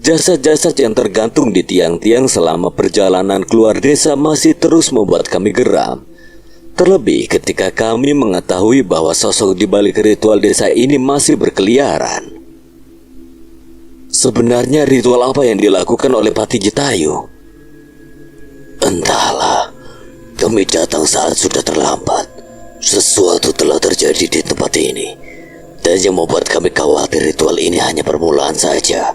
Jasad-jasad yang tergantung di tiang-tiang selama perjalanan keluar desa masih terus membuat kami geram. Terlebih ketika kami mengetahui bahwa sosok di balik ritual desa ini masih berkeliaran. Sebenarnya ritual apa yang dilakukan oleh Pati Jitayu? Entahlah, kami datang saat sudah terlambat. Sesuatu telah terjadi di tempat ini, dan yang membuat kami khawatir ritual ini hanya permulaan saja.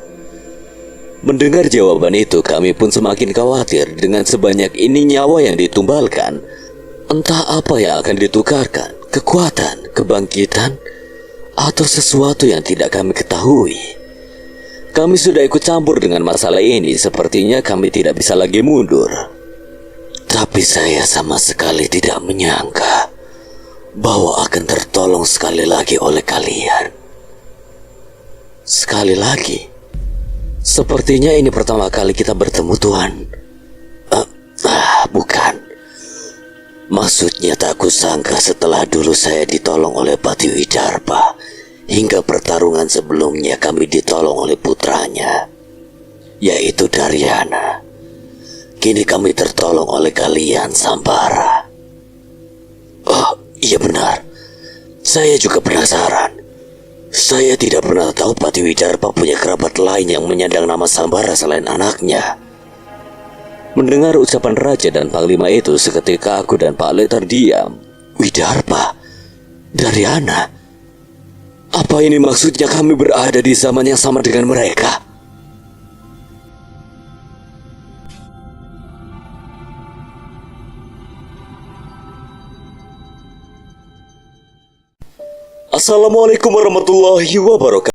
Mendengar jawaban itu, kami pun semakin khawatir dengan sebanyak ini nyawa yang ditumbalkan. Entah apa yang akan ditukarkan, kekuatan, kebangkitan, atau sesuatu yang tidak kami ketahui. Kami sudah ikut campur dengan masalah ini, sepertinya kami tidak bisa lagi mundur. Tapi saya sama sekali tidak menyangka bahwa akan tertolong sekali lagi oleh kalian. Sekali lagi? Sepertinya ini pertama kali kita bertemu, Tuhan. Bukan. Maksudnya tak kusangka setelah dulu saya ditolong oleh Pati Widarpa, hingga pertarungan sebelumnya kami ditolong oleh putranya, yaitu Daryana. Kini kami tertolong oleh kalian, Sambara. Oh, iya benar. Saya juga penasaran. Saya tidak pernah tahu Pati Widarpa punya kerabat lain yang menyandang nama Sambara selain anaknya. Mendengar ucapan raja dan panglima itu, seketika aku dan Pak Le terdiam. Widarpa? Daryana? Apa ini maksudnya kami berada di zaman yang sama dengan mereka? Assalamualaikum warahmatullahi wabarakatuh.